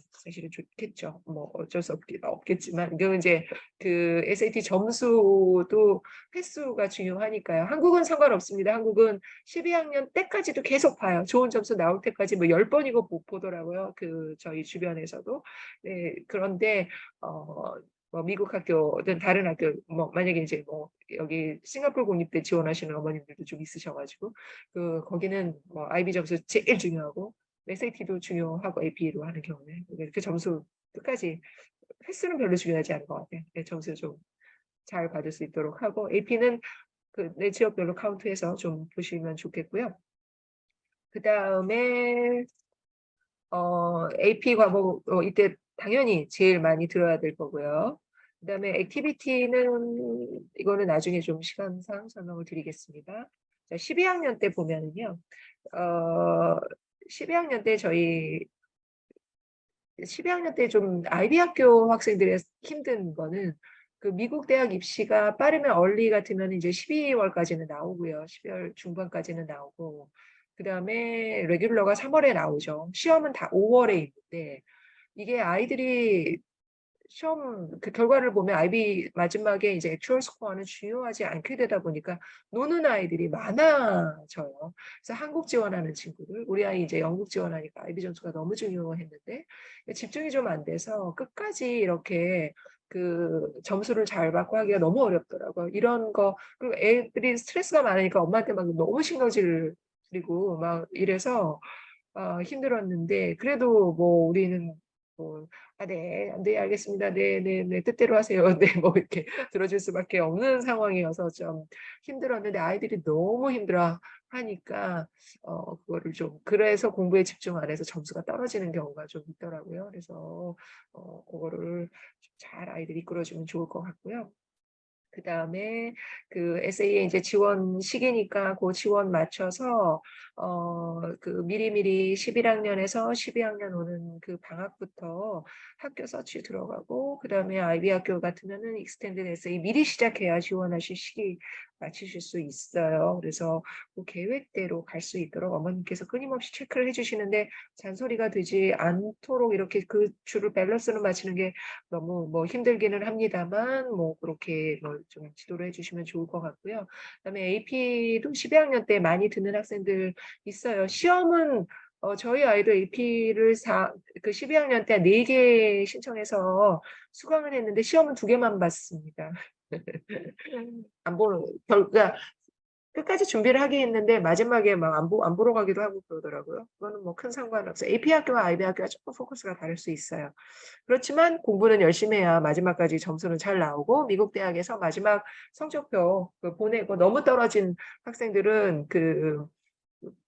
좋겠죠. 뭐 어쩔 수 없겠지만 이제 SAT 점수도 횟수가 중요하니까요. 한국은 상관없습니다. 한국은 12학년 때까지도 계속 봐요. 좋은 점수 나올 때까지 뭐 10번이고 보더라고요. 저희 주변에서도. 네, 그런데 미국 학교든 다른 학교 만약에 이제 여기 싱가포르 공립대 지원하시는 어머님들도 좀 있으셔가지고 거기는 IB 점수 제일 중요하고 SAT도 중요하고 AP로 하는 경우에 그 점수 끝까지 횟수는 별로 중요하지 않은 것 같아요. 네, 점수 좀 잘 받을 수 있도록 하고 AP는 내 지역별로 카운트해서 좀 보시면 좋겠고요. 그 다음에 AP 과목 이때 당연히 제일 많이 들어야 될 거고요. 그 다음에 액티비티는 이거는 나중에 좀 시간상 설명을 드리겠습니다. 자, 12학년 때 보면은요. 12학년 때 저희 12학년 때 좀 IB 학교 학생들의 힘든 거는 미국 대학 입시가 빠르면 얼리 같으면 이제 12월까지는 나오고요. 12월 중반까지는 나오고 그다음에 레귤러가 3월에 나오죠. 시험은 다 5월에 있는데 이게 아이들이 시험 결과를 보면 IB 마지막에 이제 액추얼 스코어는 중요하지 않게 되다 보니까 노는 아이들이 많아져요. 그래서 한국 지원하는 친구들, 우리 아이 이제 영국 지원하니까 IB 점수가 너무 중요했는데 집중이 좀 안 돼서 끝까지 이렇게 점수를 잘 받고 하기가 너무 어렵더라고요. 이런 거 그리고 애들이 스트레스가 많으니까 엄마한테 막 너무 신경질 부리고 막 이래서 힘들었는데 그래도 우리는 네, 네, 알겠습니다. 네, 네, 네, 뜻대로 하세요. 네, 이렇게 들어줄 수밖에 없는 상황이어서 좀 힘들었는데 아이들이 너무 힘들어 하니까 그거를 그래서 공부에 집중 안 해서 점수가 떨어지는 경우가 좀 있더라고요. 그래서 그거를 잘 아이들이 이끌어주면 좋을 것 같고요. 그다음에 그 에세이에 이제 지원 시기니까 그 지원 맞춰서 그 미리미리 11학년에서 12학년 오는 그 방학부터 학교 서치 들어가고, 그다음에 아이비 학교 같으면은 익스텐드 에세이 미리 시작해야 지원하실 시기 맞추실 수 있어요. 그래서 그 계획대로 갈 수 있도록 어머님께서 끊임없이 체크를 해주시는데, 잔소리가 되지 않도록 이렇게 그 줄을 밸런스로 맞추는 게 너무 뭐 힘들기는 합니다만, 뭐 그렇게 뭐 좀 지도를 해주시면 좋을 것 같고요. 그다음에 AP도 12학년 때 많이 듣는 학생들 있어요. 시험은 저희 아이도 AP를 그 12학년 때 4개 신청해서 수강을 했는데 시험은 2개만 봤습니다. 안 보는, 그러니까 끝까지 준비를 하긴 했는데 마지막에 막 안 보러 가기도 하고 그러더라고요. 그거는 뭐 큰 상관없어요. AP 학교와 아이비 학교가 조금 포커스가 다를 수 있어요. 그렇지만 공부는 열심히 해야 마지막까지 점수는 잘 나오고, 미국 대학에서 마지막 성적표 보내고 너무 떨어진 학생들은 그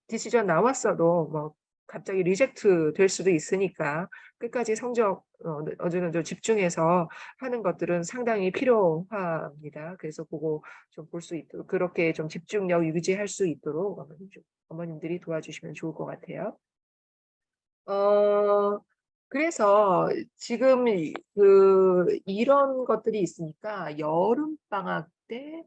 디시전 나왔어도 뭐 갑자기 리젝트 될 수도 있으니까 끝까지 성적 어느 정도 집중해서 하는 것들은 상당히 필요합니다. 그래서 그거 좀 볼 수 있도록, 그렇게 좀 집중력 유지할 수 있도록 어머님들이 도와주시면 좋을 것 같아요. 그래서 지금 이런 것들이 있으니까 여름 방학 때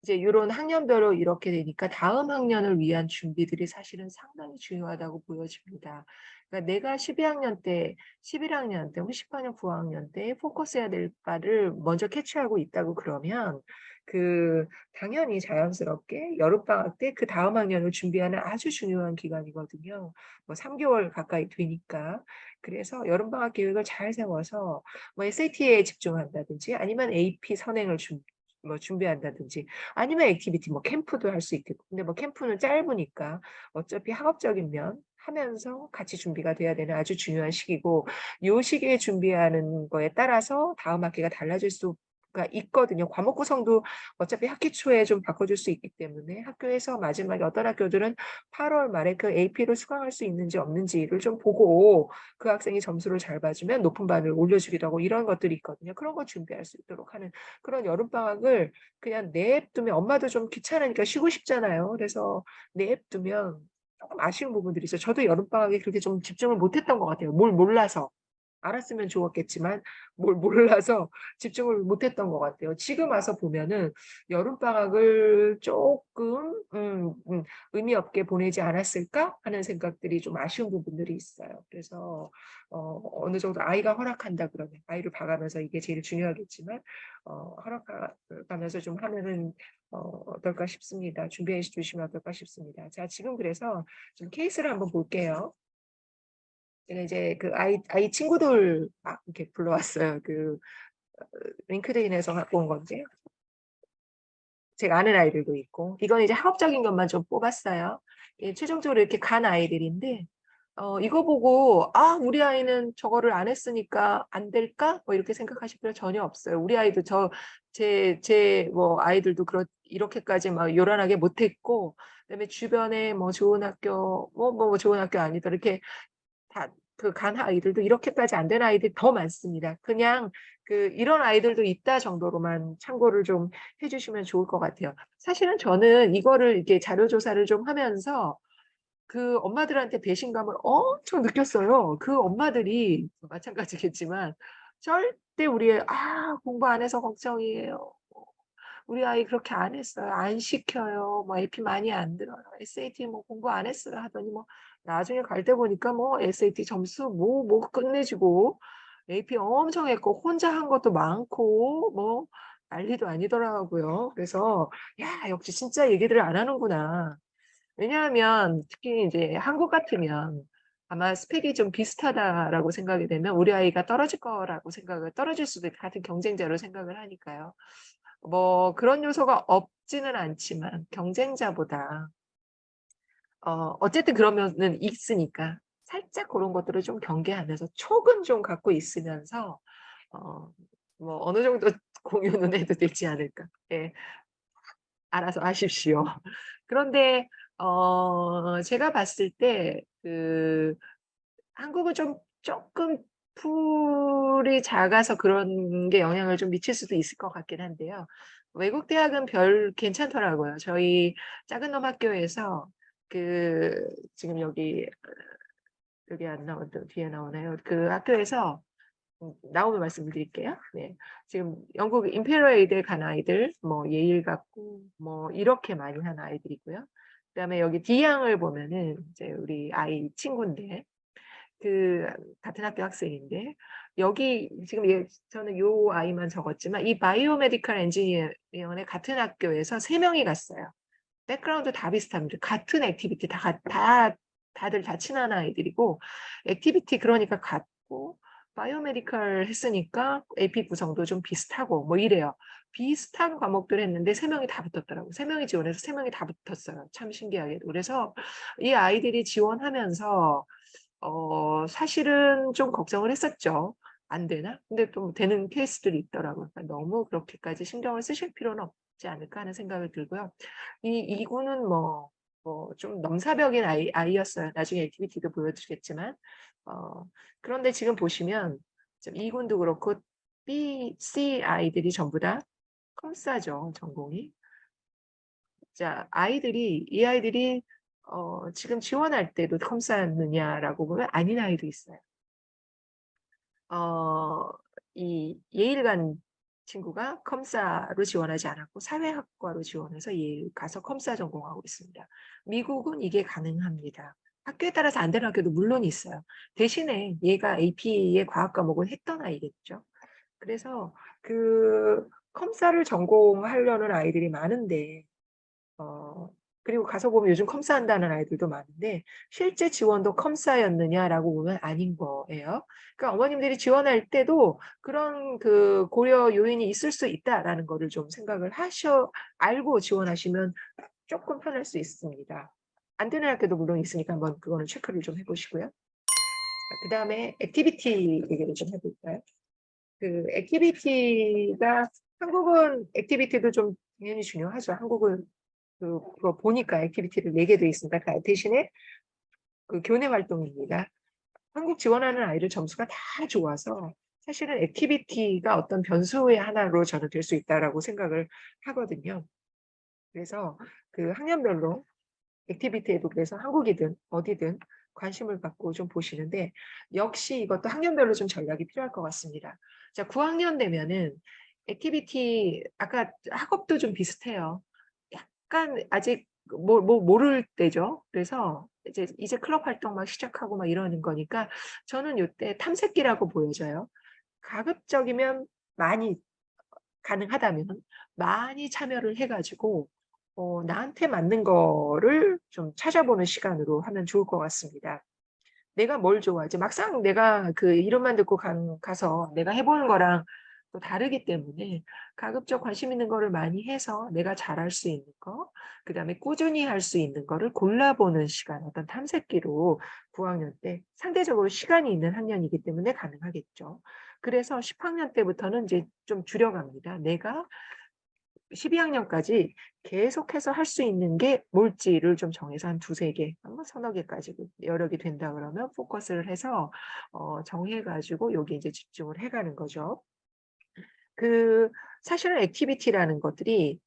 이제 요런 학년별로 이렇게 되니까 다음 학년을 위한 준비들이 사실은 상당히 중요하다고 보여집니다. 그러니까 내가 12학년 때, 11학년 때, 혹은 10학년, 9학년 때 포커스해야 될 바를 먼저 캐치하고 있다고 그러면 당연히 자연스럽게 여름방학 때 그다음 학년을 준비하는 아주 중요한 기간이거든요. 뭐 3개월 가까이 되니까. 그래서 여름방학 계획을 잘 세워서 뭐 SAT에 집중한다든지, 아니면 AP 선행을 준비한다든지, 아니면 액티비티 뭐 캠프도 할 수 있겠고. 근데 뭐 캠프는 짧으니까 어차피 학업적인 면 하면서 같이 준비가 돼야 되는 아주 중요한 시기고, 요 시기에 준비하는 거에 따라서 다음 학기가 달라질 수가 있거든요. 과목 구성도 어차피 학기 초에 좀 바꿔줄 수 있기 때문에, 학교에서 마지막에 어떤 학교들은 8월 말에 그 AP를 수강할 수 있는지 없는지를 좀 보고 그 학생이 점수를 잘 봐주면 높은 반을 올려주기도 하고, 이런 것들이 있거든요. 그런 거 준비할 수 있도록 하는 그런 여름방학을 그냥 내버두면, 엄마도 좀 귀찮으니까 쉬고 싶잖아요. 그래서 내버두면 조금 아쉬운 부분들이 있어요. 저도 여름방학에 그렇게 좀 집중을 못했던 것 같아요. 뭘 몰라서. 알았으면 좋았겠지만 뭘 몰라서 집중을 못했던 것 같아요. 지금 와서 보면은 여름방학을 조금 의미 없게 보내지 않았을까 하는 생각들이, 좀 아쉬운 부분들이 있어요. 그래서 어느 정도 아이가 허락한다 그러면 아이를 봐가면서, 이게 제일 중요하겠지만 허락하면서 좀 하면은 어떨까 싶습니다. 준비해 주시면 어떨까 싶습니다. 자, 지금 그래서 좀 케이스를 한번 볼게요. 제가 이제 그 아이 친구들 막 이렇게 불러왔어요. 링크드인에서 갖고 온 건데, 제가 아는 아이들도 있고, 이건 이제 학업적인 것만 좀 뽑았어요. 예, 최종적으로 이렇게 간 아이들인데, 이거 보고 우리 아이는 저거를 안 했으니까 안 될까? 뭐 이렇게 생각하실 필요 전혀 없어요. 우리 아이도 제 뭐 아이들도 이렇게까지 막 요란하게 못했고, 그다음에 주변에 뭐 좋은 학교, 뭐 좋은 학교 아니다, 이렇게 다 간 아이들도 이렇게까지 안 된 아이들이 더 많습니다. 그냥 이런 아이들도 있다 정도로만 참고를 좀 해 주시면 좋을 것 같아요. 사실은 저는 이거를 이렇게 자료 조사를 좀 하면서 그 엄마들한테 배신감을 엄청 느꼈어요. 그 엄마들이 마찬가지겠지만 절대 우리 애 공부 안 해서 걱정이에요. 우리 아이 그렇게 안 했어요. 안 시켜요. 뭐 AP 많이 안 들어요. SAT 뭐 공부 안 했어요 하더니, 뭐 나중에 갈 때 보니까 뭐 SAT 점수 뭐 끝내주고 AP 엄청 했고 혼자 한 것도 많고 뭐 난리도 아니더라고요. 그래서 야, 역시 진짜 얘기들을 안 하는구나. 왜냐하면 특히 이제 한국 같으면 아마 스펙이 좀 비슷하다라고 생각이 되면 우리 아이가 떨어질 거라고 떨어질 수도 있고, 같은 경쟁자로 생각을 하니까요. 뭐 그런 요소가 없지는 않지만 경쟁자보다 어쨌든 그러면은 있으니까 살짝 그런 것들을 좀 경계하면서 촉은 좀 갖고 있으면서 어 뭐 어느 정도 공유는 해도 되지 않을까. 예. 알아서 하십시오. 그런데 제가 봤을 때 한국은 좀 조금 풀이 작아서 그런 게 영향을 좀 미칠 수도 있을 것 같긴 한데요. 외국 대학은 별 괜찮더라고요. 저희 작은 놈 학교에서 그 지금 여기 안 나오도 뒤에 나오나요? 그 학교에서 나오면 말씀드릴게요. 네. 지금 영국 임페리얼 에이드에 간 아이들, 뭐 예일 갔고 뭐 이렇게 많이 한 아이들이고요. 그다음에 여기 D양을 보면은 이제 우리 아이 친구인데 그 같은 학교 학생인데 여기 지금 저는 요 아이만 적었지만 이 바이오메디컬 엔지니어링의 같은 학교에서 3명이 갔어요. 백그라운드 다 비슷합니다. 같은 액티비티 다들 다 친한 아이들이고 액티비티 그러니까 같고 바이오메디컬 했으니까 AP 구성도 좀 비슷하고 뭐 이래요. 비슷한 과목들 했는데 3명이 다 붙었더라고요. 3명이 지원해서 3명이 다 붙었어요. 참 신기하게도. 그래서 이 아이들이 지원하면서 사실은 좀 걱정을 했었죠. 안 되나? 근데 또 되는 케이스들이 있더라고요. 그러니까 너무 그렇게까지 신경을 쓰실 필요는 없지 않을까 하는 생각이 들고요. 이군은 좀 넘사벽인 아이였어요. 나중에 액티비티도 보여주겠지만. 그런데 지금 보시면 이군도 그렇고 B, C 아이들이 전부 다 컴싸죠. 전공이. 자, 이 아이들이 지금 지원할 때도 컴싸였느냐라고 보면 아닌 아이도 있어요. 이 예일 간 친구가 컴싸로 지원하지 않았고 사회학과로 지원해서 예일 가서 컴싸 전공하고 있습니다. 미국은 이게 가능합니다. 학교에 따라서 안 되는 학교도 물론 있어요. 대신에 얘가 AP의 과학 과목을 했던 아이겠죠. 그래서 그 컴싸를 전공하려는 아이들이 많은데 그리고 가서 보면 요즘 컴싸한다는 아이들도 많은데 실제 지원도 컴싸였느냐라고 보면 아닌 거예요. 그러니까 어머님들이 지원할 때도 그런 그 고려 요인이 있을 수 있다라는 거를 좀 생각을 알고 지원하시면 조금 편할 수 있습니다. 안 되는 학교도 물론 있으니까 한번 그거는 체크를 좀 해보시고요. 그 다음에 액티비티 얘기를 좀 해볼까요? 그 액티비티가 한국은 액티비티도 좀 당연히 중요하죠. 한국은 그거 보니까 액티비티를 내게 돼 있습니다. 대신에 그 교내 활동입니다. 한국 지원하는 아이들 점수가 다 좋아서 사실은 액티비티가 어떤 변수의 하나로 저는 될 수 있다라고 생각을 하거든요. 그래서 그 학년별로 액티비티에도 그래서 한국이든 어디든 관심을 갖고 좀 보시는데 역시 이것도 학년별로 좀 전략이 필요할 것 같습니다. 자, 9학년 되면은 액티비티 아까 학업도 좀 비슷해요. 약간 아직 모를 때죠. 그래서 이제 클럽 활동 막 시작하고 막 이러는 거니까 저는 이때 탐색기라고 보여져요. 가급적이면 많이 가능하다면 많이 참여를 해가지고 나한테 맞는 거를 좀 찾아보는 시간으로 하면 좋을 것 같습니다. 내가 뭘 좋아하지? 막상 내가 그 이름만 듣고 가서 내가 해보는 거랑 또 다르기 때문에 가급적 관심 있는 거를 많이 해서 내가 잘할 수 있는 거, 그 다음에 꾸준히 할 수 있는 거를 골라보는 시간, 어떤 탐색기로 9학년 때 상대적으로 시간이 있는 학년이기 때문에 가능하겠죠. 그래서 10학년 때부터는 이제 좀 줄여갑니다. 내가 12학년까지 계속해서 할 수 있는 게 뭘지를 좀 정해서 한 두세 개, 한번 서너 개까지 여러 개 된다 그러면 포커스를 해서 정해가지고 여기 이제 집중을 해가는 거죠. 그 사실은 액티비티라는 것들이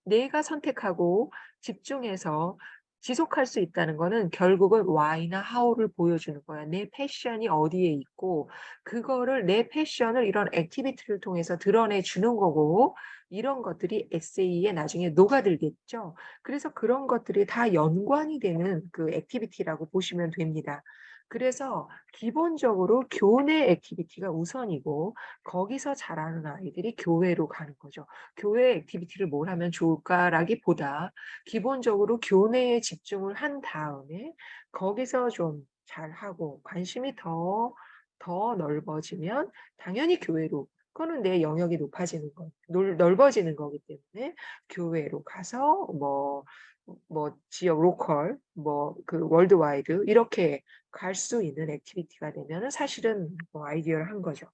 내가 선택하고 집중해서 지속할 수 있다는 거는 결국은 why나 how를 보여주는 거야. 내 패션이 어디에 있고 그거를 내 패션을 이런 액티비티를 통해서 드러내 주는 거고 이런 것들이 에세이에 나중에 녹아들겠죠. 그래서 그런 것들이 다 연관이 되는 그 액티비티라고 보시면 됩니다. 그래서 기본적으로 교내 액티비티가 우선이고 거기서 자라는 아이들이 교회로 가는 거죠. 교회 액티비티를 뭘 하면 좋을까라기보다 기본적으로 교내에 집중을 한 다음에 거기서 좀 잘하고 관심이 더 넓어지면 당연히 교회로 그거는 내 영역이 높아지는 거, 넓어지는 거기 때문에 교회로 가서 지역 로컬, 그 월드와이드 이렇게 갈 수 있는 액티비티가 되면은 사실은 아이디어를 한 거죠.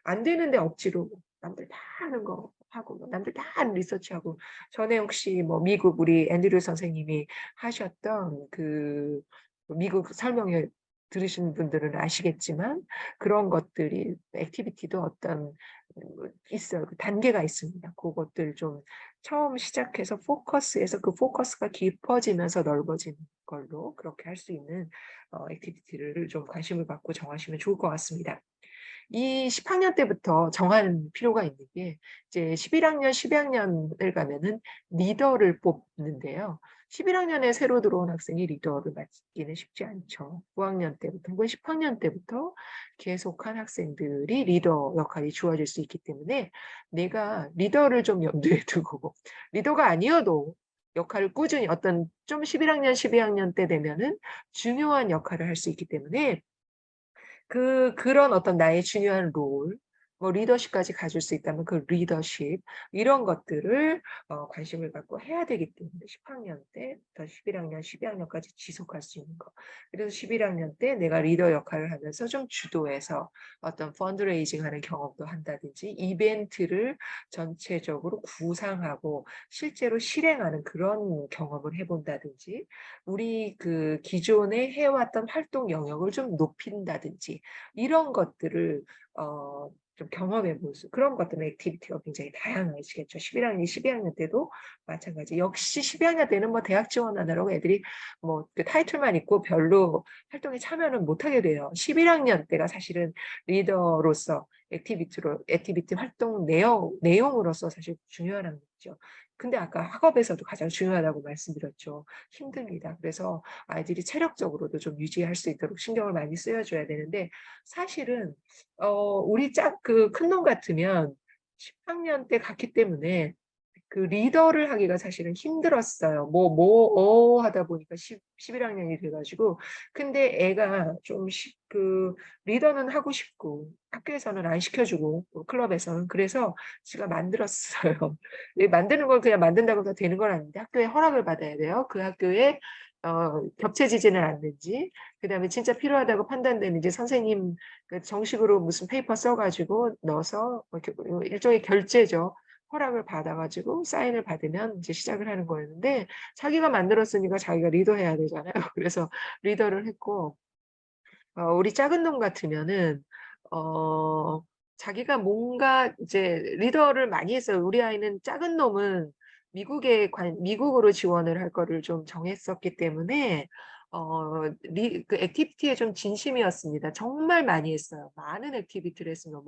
안 되는데 억지로 남들 다 하는 거 하고 남들 다 하는 리서치하고 전에 혹시 미국 우리 앤드류 선생님이 하셨던 그 미국 설명회 들으신 분들은 아시겠지만 그런 것들이 액티비티도 어떤 있어요. 그 단계가 있습니다. 그것들 좀 처음 시작해서 포커스에서 그 포커스가 깊어지면서 넓어지는 걸로 그렇게 할 수 있는 액티비티를 좀 관심을 갖고 정하시면 좋을 것 같습니다. 이 10학년 때부터 정할 필요가 있는 게 이제 11학년, 12학년을 가면은 리더를 뽑는데요. 11학년에 새로 들어온 학생이 리더를 맡기는 쉽지 않죠. 9학년 때부터 혹은 10학년 때부터 계속한 학생들이 리더 역할이 주어질 수 있기 때문에 내가 리더를 좀 염두에 두고 리더가 아니어도 역할을 꾸준히 어떤 좀 11학년, 12학년 때 되면은 중요한 역할을 할 수 있기 때문에 그런 어떤 나의 중요한 롤, 뭐 리더십까지 가질 수 있다면 그 리더십 이런 것들을 관심을 갖고 해야 되기 때문에 10학년 때부터 11학년, 12학년까지 지속할 수 있는 거. 그래서 11학년 때 내가 리더 역할을 하면서 좀 주도해서 어떤 펀드레이징하는 경험도 한다든지 이벤트를 전체적으로 구상하고 실제로 실행하는 그런 경험을 해 본다든지 우리 그 기존에 해왔던 활동 영역을 좀 높인다든지 이런 것들을 좀 경험해 볼 수 그런 것들은 액티비티가 굉장히 다양해지겠죠. 11학년, 12학년 때도 마찬가지. 역시 12학년 때는 뭐 대학 지원하느라고 애들이 뭐 그 타이틀만 있고 별로 활동에 참여는 못하게 돼요. 11학년 때가 사실은 리더로서 액티비티 활동 내용으로서 사실 중요한 거죠. 근데 아까 학업에서도 가장 중요하다고 말씀드렸죠. 힘듭니다. 그래서 아이들이 체력적으로도 좀 유지할 수 있도록 신경을 많이 쓰여 줘야 되는데 사실은 우리 그 큰 놈 같으면 10학년 때 갔기 때문에 그 리더를 하기가 사실은 힘들었어요. 하다 보니까 11학년이 돼 가지고. 근데 애가 좀 리더는 하고 싶고 학교에서는 안 시켜 주고 클럽에서는 그래서 지가 만들었어요. 이 만드는 건 그냥 만든다고 해서 되는 건 아닌데 학교에 허락을 받아야 돼요. 그 학교에 겹쳐지지는 않는지 그다음에 진짜 필요하다고 판단되는지 선생님 그 정식으로 무슨 페이퍼 써 가지고 넣어서 일종의 결제죠. 허락을 받아 가지고 사인을 받으면 이제 시작을 하는 거였는데 자기가 만들었으니까 자기가 리더해야 되잖아요. 그래서 리더를 했고 우리 작은 놈 같으면은 어 자기가 뭔가 이제 리더를 많이 했어요. 우리 아이는 작은 놈은 미국으로 지원을 할 거를 좀 정했었기 때문에 그 액티비티에 좀 진심이었습니다. 정말 많이 했어요. 많은 액티비티를 했습니다.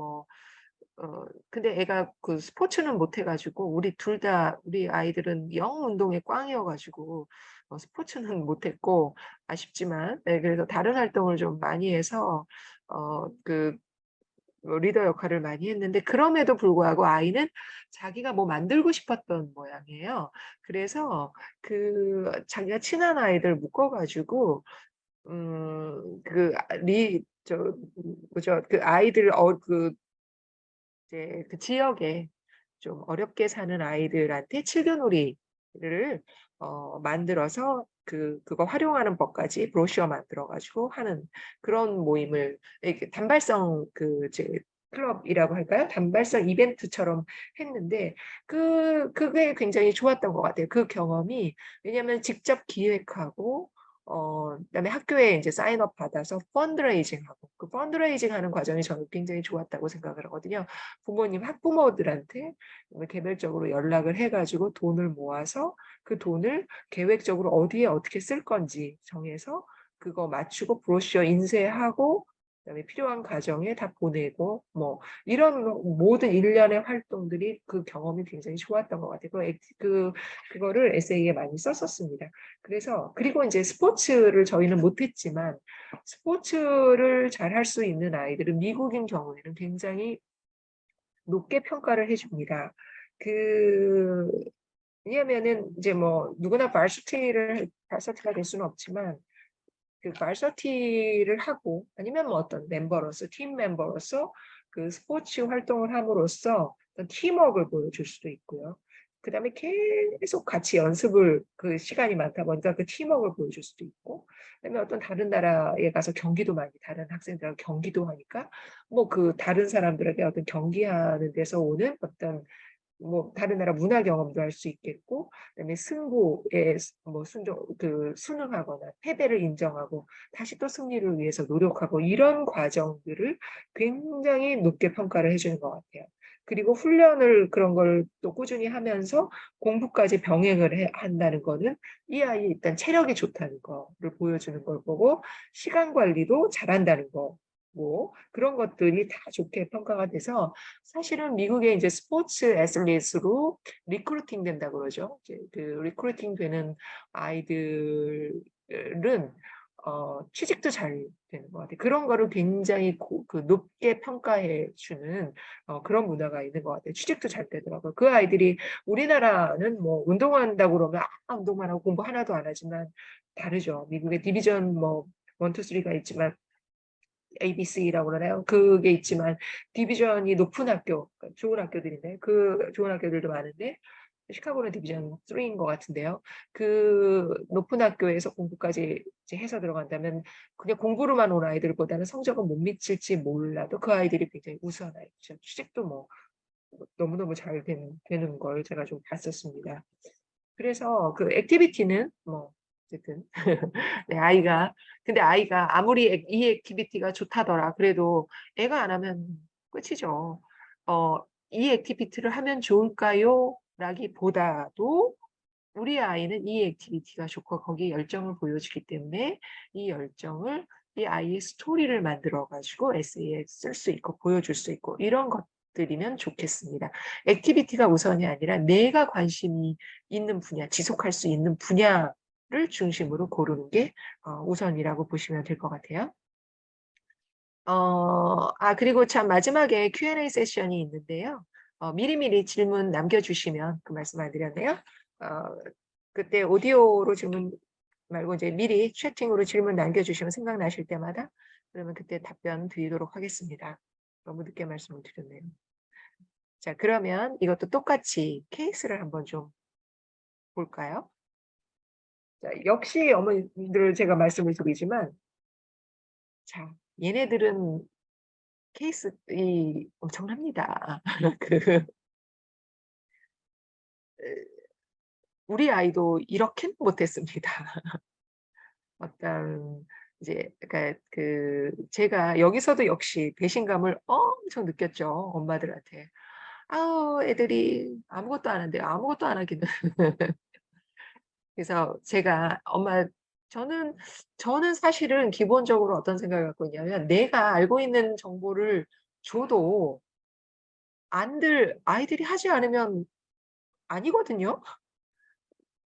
근데 애가 그 스포츠는 못해 가지고 우리 아이들은 영 운동에 꽝이어 가지고 스포츠는 못 했고 아쉽지만 네 그래서 다른 활동을 좀 많이 해서 그 리더 역할을 많이 했는데 그럼에도 불구하고 아이는 자기가 뭐 만들고 싶었던 모양이에요. 그래서 자기가 친한 아이들 묶어 가지고 그 아 리 저 뭐죠? 그 아이들 이제 그 지역에 좀 어렵게 사는 아이들한테 칠교놀이를 만들어서 그거 활용하는 법까지 브로셔 만들어 가지고 하는 그런 모임을 이렇게 단발성 이제 클럽이라고 할까요? 단발성 이벤트처럼 했는데 그게 굉장히 좋았던 것 같아요. 그 경험이. 왜냐하면 직접 기획하고 그다음에 학교에 인제 사인업 받아서 펀드레이징하고 그 펀드레이징하는 과정이 저는 굉장히 좋았다고 생각을 하거든요. 학부모들한테 개별적으로 연락을 해 가지고 돈을 모아서 그 돈을 계획적으로 어디에 어떻게 쓸 건지 정해서 그거 맞추고 브로셔 인쇄하고 그다음에 필요한 가정에 다 보내고 뭐 이런 모든 일련의 활동들이 그 경험이 굉장히 좋았던 것 같아요. 그거를 에세이에 많이 썼었습니다. 그래서 그리고 인제 스포츠를 저희는 못 했지만 스포츠를 잘할 수 있는 아이들은 미국인 경우에는 굉장히 높게 평가를 해 줍니다. 그 왜냐하면은 이제 뭐 누구나 발서티가 될 수는 없지만 그 발서티를 하고 아니면 뭐 어떤 멤버로서 팀 멤버로서 그 스포츠 활동을 함으로써 어떤 팀워크를 보여줄 수도 있고요. 그다음에 계속 같이 연습을 그 시간이 많다 보니까 그 팀워크를 보여줄 수도 있고 그다음에 어떤 다른 나라에 가서 경기도 많이 다른 학생들하고 경기도 하니까 뭐 그 다른 사람들에게 어떤 경기하는 데서 오는 어떤 뭐 다른 나라 문화 경험도 할 수 있겠고, 그다음에 승부에 뭐 순응하거나 패배를 인정하고 다시 또 승리를 위해서 노력하고 이런 과정들을 굉장히 높게 평가를 해주는 것 같아요. 그리고 훈련을 그런 걸 또 꾸준히 하면서 공부까지 병행을 한다는 거는 이 아이 일단 체력이 좋다는 거를 보여주는 걸 보고 시간 관리도 잘한다는 거. 뭐 그런 것들이 다 좋게 평가가 돼서 사실은 미국의 이제 스포츠 애슬릿으로 리크루팅 된다고 그러죠. 이제 그 리크루팅 되는 아이들은 취직도 잘 되는 것 같아요. 그런 거를 굉장히 높게 평가해 주는 그런 문화가 있는 것 같아요. 취직도 잘 되더라고요. 그 아이들이 우리나라는 뭐 운동한다고 그러면 운동만 하고 공부 하나도 안 하지만 다르죠. 미국의 디비전 뭐 1, 2, 3가 있지만 ABC라고 그러나요? 그게 있지만 디비전이 높은 학교, 그러니까 좋은 학교들인데 그 좋은 학교들도 많은데 시카고는 디비전 3인 것 같은데요. 그 높은 학교에서 공부까지 이제 해서 들어간다면 그냥 공부로만 온 아이들보다는 성적은 못 미칠지 몰라도 그 아이들이 굉장히 우수한 아이죠. 취직도 뭐 너무너무 잘 되는 걸 제가 좀 봤었습니다. 그래서 그 액티비티는 뭐 어쨌든 네, 근데 아이가 아무리 이 액티비티가 좋다더라 그래도 애가 안 하면 끝이죠. 어, 이 액티비티를 하면 좋을까요? 라기보다도 우리 아이는 이 액티비티가 좋고 거기에 열정을 보여주기 때문에 이 열정을 이 아이의 스토리를 만들어 가지고 에세이에 쓸 수 있고 보여줄 수 있고 이런 것들이면 좋겠습니다. 액티비티가 우선이 아니라 내가 관심이 있는 분야, 지속할 수 있는 분야를 중심으로 고르는 게 우선이라고 보시면 될 것 같아요. 그리고 참 마지막에 Q&A 세션이 있는데요. 미리미리 질문 남겨주시면 그 말씀 안 드렸네요. 그때 오디오로 질문 말고 이제 미리 채팅으로 질문 남겨주시면 생각나실 때마다 그러면 그때 답변 드리도록 하겠습니다. 너무 늦게 말씀을 드렸네요. 자, 그러면 이것도 똑같이 케이스를 한번 좀 볼까요? 자, 역시 어머니들 제가 말씀을 드리지만 자, 얘네들은 케이스이 엄청납니다. 그 우리 아이도 이렇게는 못했습니다. 어떤 이제 그러니까 제가 여기서도 역시 배신감을 엄청 느꼈죠. 엄마들한테. 아우 애들이 아무것도 안 한대요. 아무것도 안 하기는. 그래서 제가 저는 사실은 기본적으로 어떤 생각을 갖고 있냐면 내가 알고 있는 정보를 줘도 아이들이 하지 않으면 아니거든요.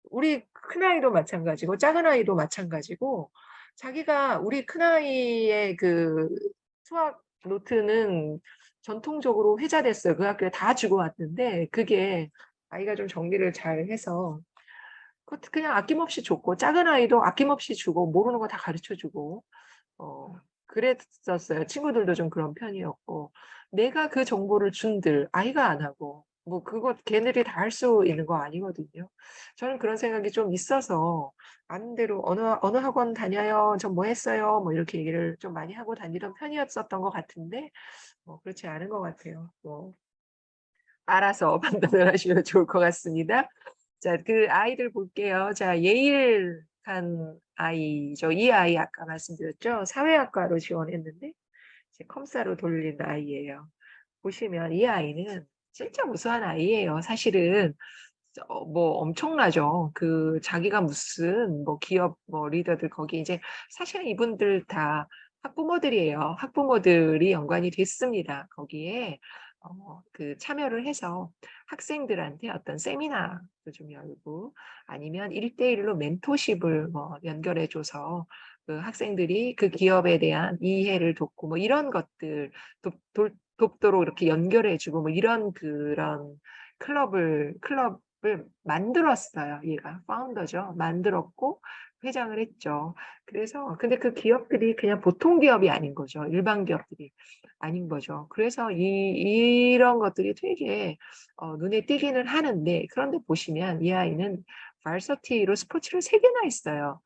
우리 큰아이도 마찬가지고 작은 아이도 마찬가지고 자기가 우리 큰아이의 그 수학 노트는 전통적으로 회자됐어요. 그 학교에 다 주고 왔는데 그게 아이가 좀 정리를 잘 해서 그것도 그냥 아낌없이 줬고 작은 아이도 아낌없이 주고 모르는 거 다 가르쳐 주고 그랬었어요. 친구들도 좀 그런 편이었고 내가 그 정보를 준들 아이가 안 하고 뭐 그거 걔네들이 다 할 수 있는 거 아니거든요. 저는 그런 생각이 좀 있어서 아는 대로 "어느 학원 다녀요. 저 뭐 했어요." 뭐 이렇게 얘기를 좀 많이 하고 다니던 편이었었던 것 같은데 그렇지 않은 것 같아요. 뭐 알아서 판단을 하시면 좋을 것 같습니다. 자, 그 아이들 볼게요. 자, 예일 간 아이죠. 이 아이 아까 말씀드렸죠. 사회학과로 지원했는데 이제 컴사로 돌린 아이예요. 보시면 이 아이는 진짜 무수한 아이예요. 사실은 뭐 엄청나죠. 자기가 무슨 뭐 기업 뭐 리더들 거기 이제 사실은 이분들 다 학부모들이에요. 학부모들이 연관이 됐습니다. 거기에 참여를 해서 학생들한테 어떤 세미나도 좀 열고 아니면 1대1로 멘토십을 뭐 연결해 줘서 그 학생들이 그 기업에 대한 이해를 돕고 뭐 이런 것들 돕도록 이렇게 연결해 주고 뭐 이런 그런 클럽을 만들었어요. 얘가 파운더죠. 만들었고 회장을 했죠. 그래서 근데 그 기업들이 그냥 보통 기업이 아닌 거죠. 일반 기업들이 아닌 거죠. 그래서 이런 것들이 되게 눈에 띄기는 하는데 그런데 보시면 이 아이는 발서티로 스포츠를 3개나 했어요.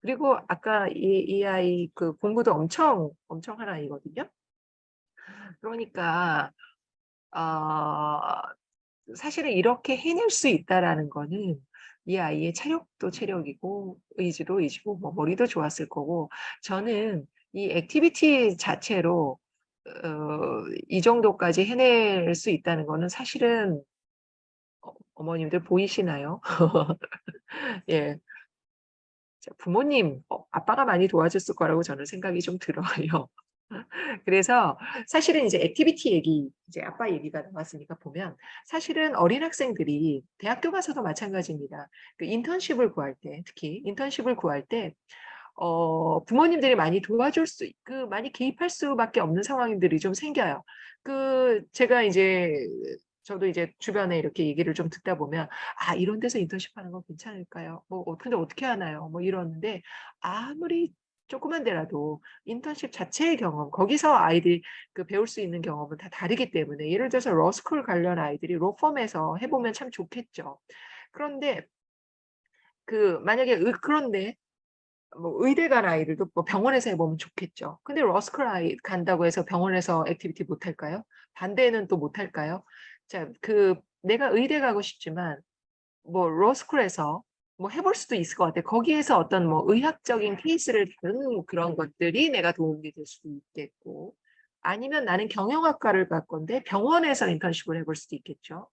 그리고 아까 이 아이 그 공부도 엄청 한 아이거든요. 그러니까 어 사실은 이렇게 해낼 수 있다라는 거는 이 아이의 체력도 체력이고 의지도 의지고 뭐 머리도 좋았을 거고 저는 이 액티비티 자체로 이 정도까지 해낼 수 있다는 거는 사실은 어머님들 보이시나요? 예. 부모님, 아빠가 많이 도와줬을 거라고 저는 생각이 좀 들어요. 그래서 사실은 이제 액티비티 얘기, 이제 아빠 얘기가 나왔으니까 보면 사실은 어린 학생들이 대학교 가서도 마찬가지입니다. 그 인턴십을 구할 때, 특히 인턴십을 구할 때, 부모님들이 많이 도와줄 많이 개입할 수밖에 없는 상황들이 좀 생겨요. 제가 이제, 저도 이제 주변에 이렇게 얘기를 좀 듣다 보면, 아, 이런 데서 인턴십 하는 건 괜찮을까요? 근데 어떻게 하나요? 뭐 이러는데, 아무리 조그만 데라도 인턴십 자체의 경험, 거기서 아이들이 배울 수 있는 경험은 다 다르기 때문에, 예를 들어서 러스쿨 관련 아이들이 로펌에서 해보면 참 좋겠죠. 그런데, 만약에, 그런데, 뭐 의대 간 아이들도 뭐 병원에서 해보면 좋겠죠. 근데 러스쿨 아이 간다고 해서 병원에서 액티비티 못 할까요? 반대는 또 못 할까요? 자, 내가 의대 가고 싶지만 뭐 로스쿨에서 뭐 해볼 수도 있을 것 같아. 거기에서 어떤 뭐 의학적인 케이스를 다루는 그런 것들이 내가 도움이 될 수도 있겠고, 아니면 나는 경영학과를 갈 건데 병원에서 인턴십을 해볼 수도 있겠죠.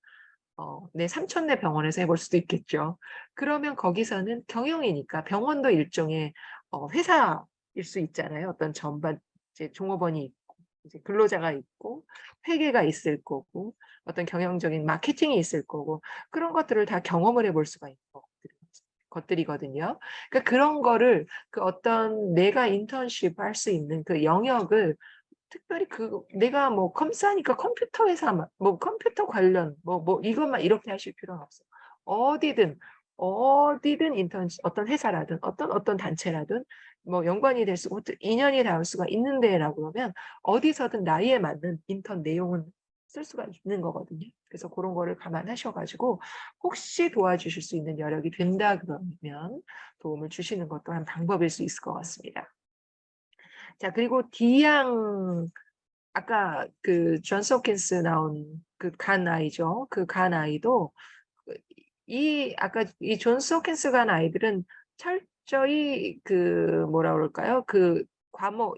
내 삼촌네 병원에서 해볼 수도 있겠죠. 그러면 거기서는 경영이니까 병원도 일종의 회사일 수 있잖아요. 어떤 전반 이제 종업원이 있고 이제 근로자가 있고 회계가 있을 거고 어떤 경영적인 마케팅이 있을 거고 그런 것들을 다 경험을 해볼 수가 있는 것들이거든요. 그러니까 그런 거를 어떤 내가 인턴십 할 수 있는 그 영역을 특별히 내가 뭐 컴싸니까 컴퓨터 회사만 뭐 컴퓨터 관련 뭐 이것만 이렇게 하실 필요는 없어. 어디든 어떤 회사라든 어떤 단체라든 뭐 연관이 될 수고 인연이 닿을 수가 있는데라고 그러면 어디서든 나이에 맞는 인턴 내용은 쓸 수가 있는 거거든요. 그래서 그런 거를 감안하셔가지고 혹시 도와주실 수 있는 여력이 된다 그러면 도움을 주시는 것도 한 방법일 수 있을 것 같습니다. 자, 그리고 D양 아까 존스 홉킨스 나온 간 아이죠. 간 아이도 아까 이 존스 홉킨스 간 아이들은 철저히 뭐라 그럴까요?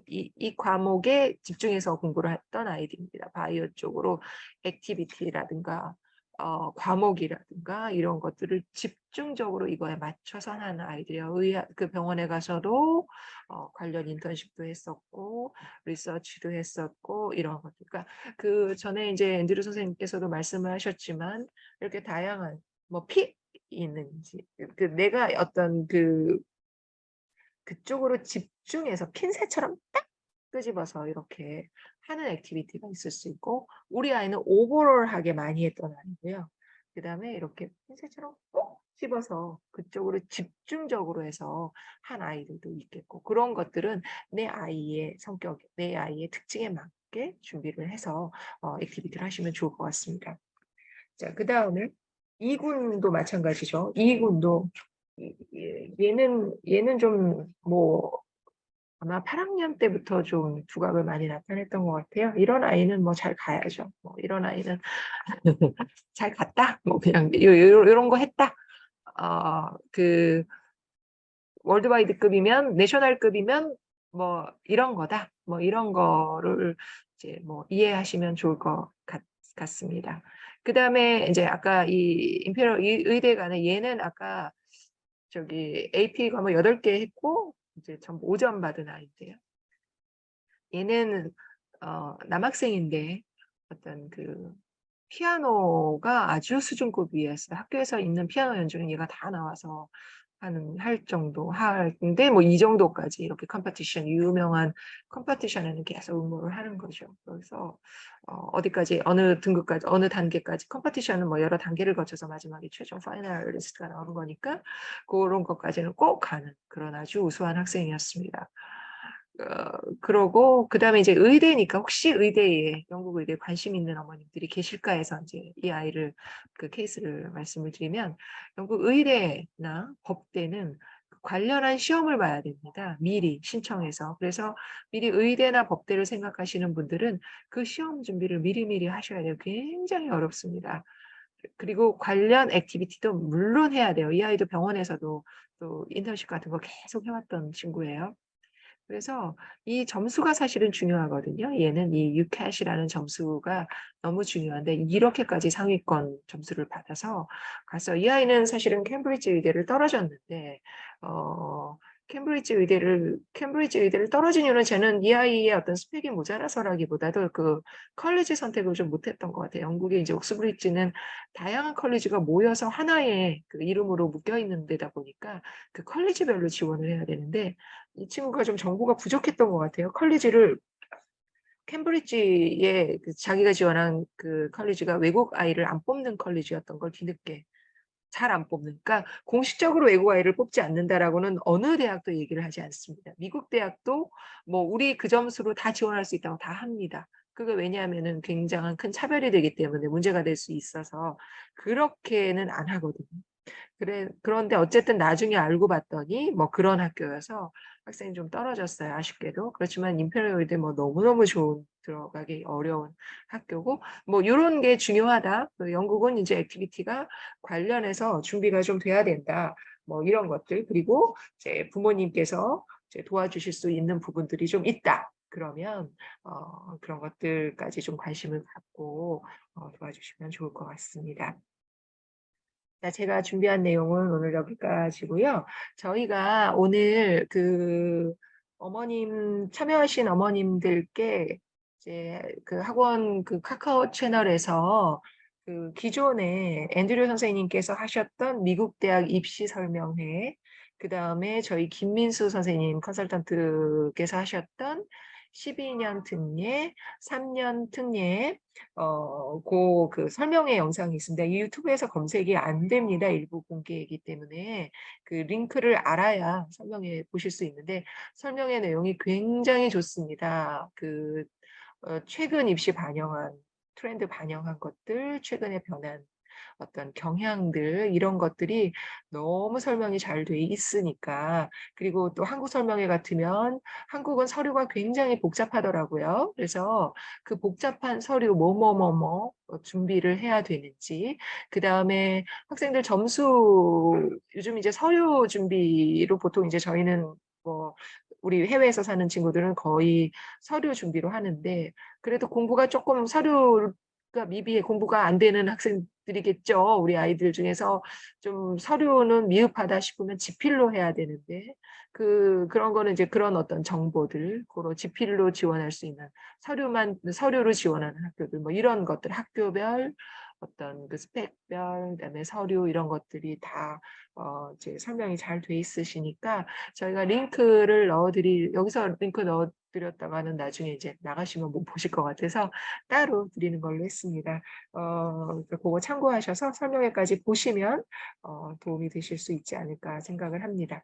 이 과목에 집중해서 공부를 했던 아이들입니다. 바이오 쪽으로 액티비티라든가 과목이라든가 이런 것들을 집중적으로 이거에 맞춰서 하는 아이들이에요. 병원에 가서도 관련 인턴십도 했었고 리서치도 했었고 이런 것들. 그러니까 전에 이제 앤드류 선생님께서도 말씀을 하셨지만 이렇게 다양한 뭐 있는지 내가 어떤 그쪽으로 집중해서 핀셋처럼 딱 끄집어서 이렇게 하는 액티비티가 있을 수 있고 우리 아이는 오버롤하게 많이 했던 아이고요. 그 다음에 이렇게 핀셋처럼 꼭 집어서 그쪽으로 집중적으로 해서 한 아이들도 있겠고 그런 것들은 내 아이의 성격, 내 아이의 특징에 맞게 준비를 해서 액티비티를 하시면 좋을 것 같습니다. 자, 그 다음에 2군도 마찬가지죠. 2군도 얘는 좀 뭐 아마 8학년 때부터 좀 두각을 많이 나타냈던 것 같아요. 이런 아이는 뭐 잘 가야죠. 뭐 이런 아이는 잘 갔다. 뭐 그냥 이런 거 했다. 월드와이드급이면 내셔널급이면 뭐 이런 거다. 뭐 이런 거를 이제 뭐 이해하시면 좋을 것 같습니다. 그 다음에 이제 아까 이 임페리얼 의대 간에 얘는 아까 저기 AP 과목 8개 했고 이제 전부 5점 받은 아이인데요. 얘는 남학생인데 어떤 피아노가 아주 수준급이었어요. 학교에서 있는 피아노 연주는 얘가 다 나와서 할 정도 하는데 뭐 이 정도까지 이렇게 유명한 컴피티션에는 계속 응모를 하는 거죠. 그래서 어디까지 어느 등급까지 어느 단계까지 컴피티션은 뭐 여러 단계를 거쳐서 마지막에 최종 파이널 리스트가 나오는 거니까 그런 것까지는 꼭 가는 그런 아주 우수한 학생이었습니다. 그러고 그다음에 이제 의대니까 혹시 영국 의대에 관심 있는 어머님들이 계실까 해서 이제 이 아이를 케이스를 말씀을 드리면 영국 의대나 법대는 관련한 시험을 봐야 됩니다. 미리 신청해서. 그래서 미리 의대나 법대를 생각하시는 분들은 그 시험 준비를 미리미리 하셔야 돼요. 굉장히 어렵습니다. 그리고 관련 액티비티도 물론 해야 돼요. 이 아이도 병원에서도 또 인턴십 같은 거 계속 해왔던 친구예요. 그래서 이 점수가 사실은 중요하거든요. 얘는 이 UCAT이라는 점수가 너무 중요한데 이렇게까지 상위권 점수를 받아서 가서 이 아이는 사실은 캠브리지 의대를 떨어졌는데 어 캠브리지 의대를 떨어진 이유는 저는 이 아이의 어떤 스펙이 모자라서라기보다도 그 컬리지 선택을 좀 못했던 것 같아요. 영국의 이제 옥스브리지는 다양한 컬리지가 모여서 하나의 그 이름으로 묶여 있는 데다 보니까 그 컬리지별로 지원을 해야 되는데 이 친구가 좀 정보가 부족했던 것 같아요. 컬리지를 캠브리지에 그 자기가 지원한 그 컬리지가 외국 아이를 안 뽑는 컬리지였던 걸 뒤늦게 잘 안 뽑는, 그러니까 공식적으로 외국 아이를 뽑지 않는다라고는 어느 대학도 얘기를 하지 않습니다. 미국 대학도 뭐 우리 그 점수로 다 지원할 수 있다고 다 합니다. 그게 왜냐하면은 굉장한 큰 차별이 되기 때문에 문제가 될 수 있어서 그렇게는 안 하거든요. 그런데 어쨌든 나중에 알고 봤더니 뭐 그런 학교여서 학생이 좀 떨어졌어요, 아쉽게도. 그렇지만 임페리얼 의대 뭐 너무너무 좋은, 들어가기 어려운 학교고 뭐 요런 게 중요하다. 그 영국은 이제 액티비티가 관련해서 준비가 좀 돼야 된다. 뭐 이런 것들. 그리고 이제 부모님께서 이제 도와주실 수 있는 부분들이 좀 있다. 그러면 그런 것들까지 좀 관심을 갖고 도와주시면 좋을 것 같습니다. 자, 제가 준비한 내용은 오늘 여기까지고요. 저희가 오늘 그 어머님 참여하신 어머님들께 이제 그 학원 그 카카오 채널에서 그 기존에 앤드류 선생님께서 하셨던 미국 대학 입시 설명회, 그다음에 저희 김민수 선생님 컨설턴트께서 하셨던 12년 특례, 3년 특례 그 설명회 영상이 있습니다. 이 유튜브에서 검색이 안 됩니다. 일부 공개이기 때문에 그 링크를 알아야 설명회 보실 수 있는데 설명회 내용이 굉장히 좋습니다. 최근 입시 반영한 트렌드 반영한 것들, 최근에 변한 어떤 경향들 이런 것들이 너무 설명이 잘 돼 있으니까. 그리고 또 한국 설명회 같으면 한국은 서류가 굉장히 복잡하더라고요. 그래서 그 복잡한 서류 뭐뭐뭐뭐 준비를 해야 되는지, 그다음에 학생들 점수, 요즘 이제 서류 준비로 보통 이제 저희는 뭐 우리 해외에서 사는 친구들은 거의 서류 준비로 하는데 그래도 공부가 조금 서류가 미비해 공부가 안 되는 학생들이겠죠. 우리 아이들 중에서 좀 서류는 미흡하다 싶으면 지필로 해야 되는데 그런 거는 이제 그런 어떤 정보들, 그로 지필로 지원할 수 있는 서류로 지원하는 학교들 뭐 이런 것들 학교별 어떤 그 스펙별 그다음에 서류 이런 것들이 다 이제 설명이 잘 돼 있으시니까 저희가 링크를 여기서 링크 넣어드렸다가는 나중에 이제 나가시면 못 보실 것 같아서 따로 드리는 걸로 했습니다. 그거 참고하셔서 설명회까지 보시면 도움이 되실 수 있지 않을까 생각을 합니다.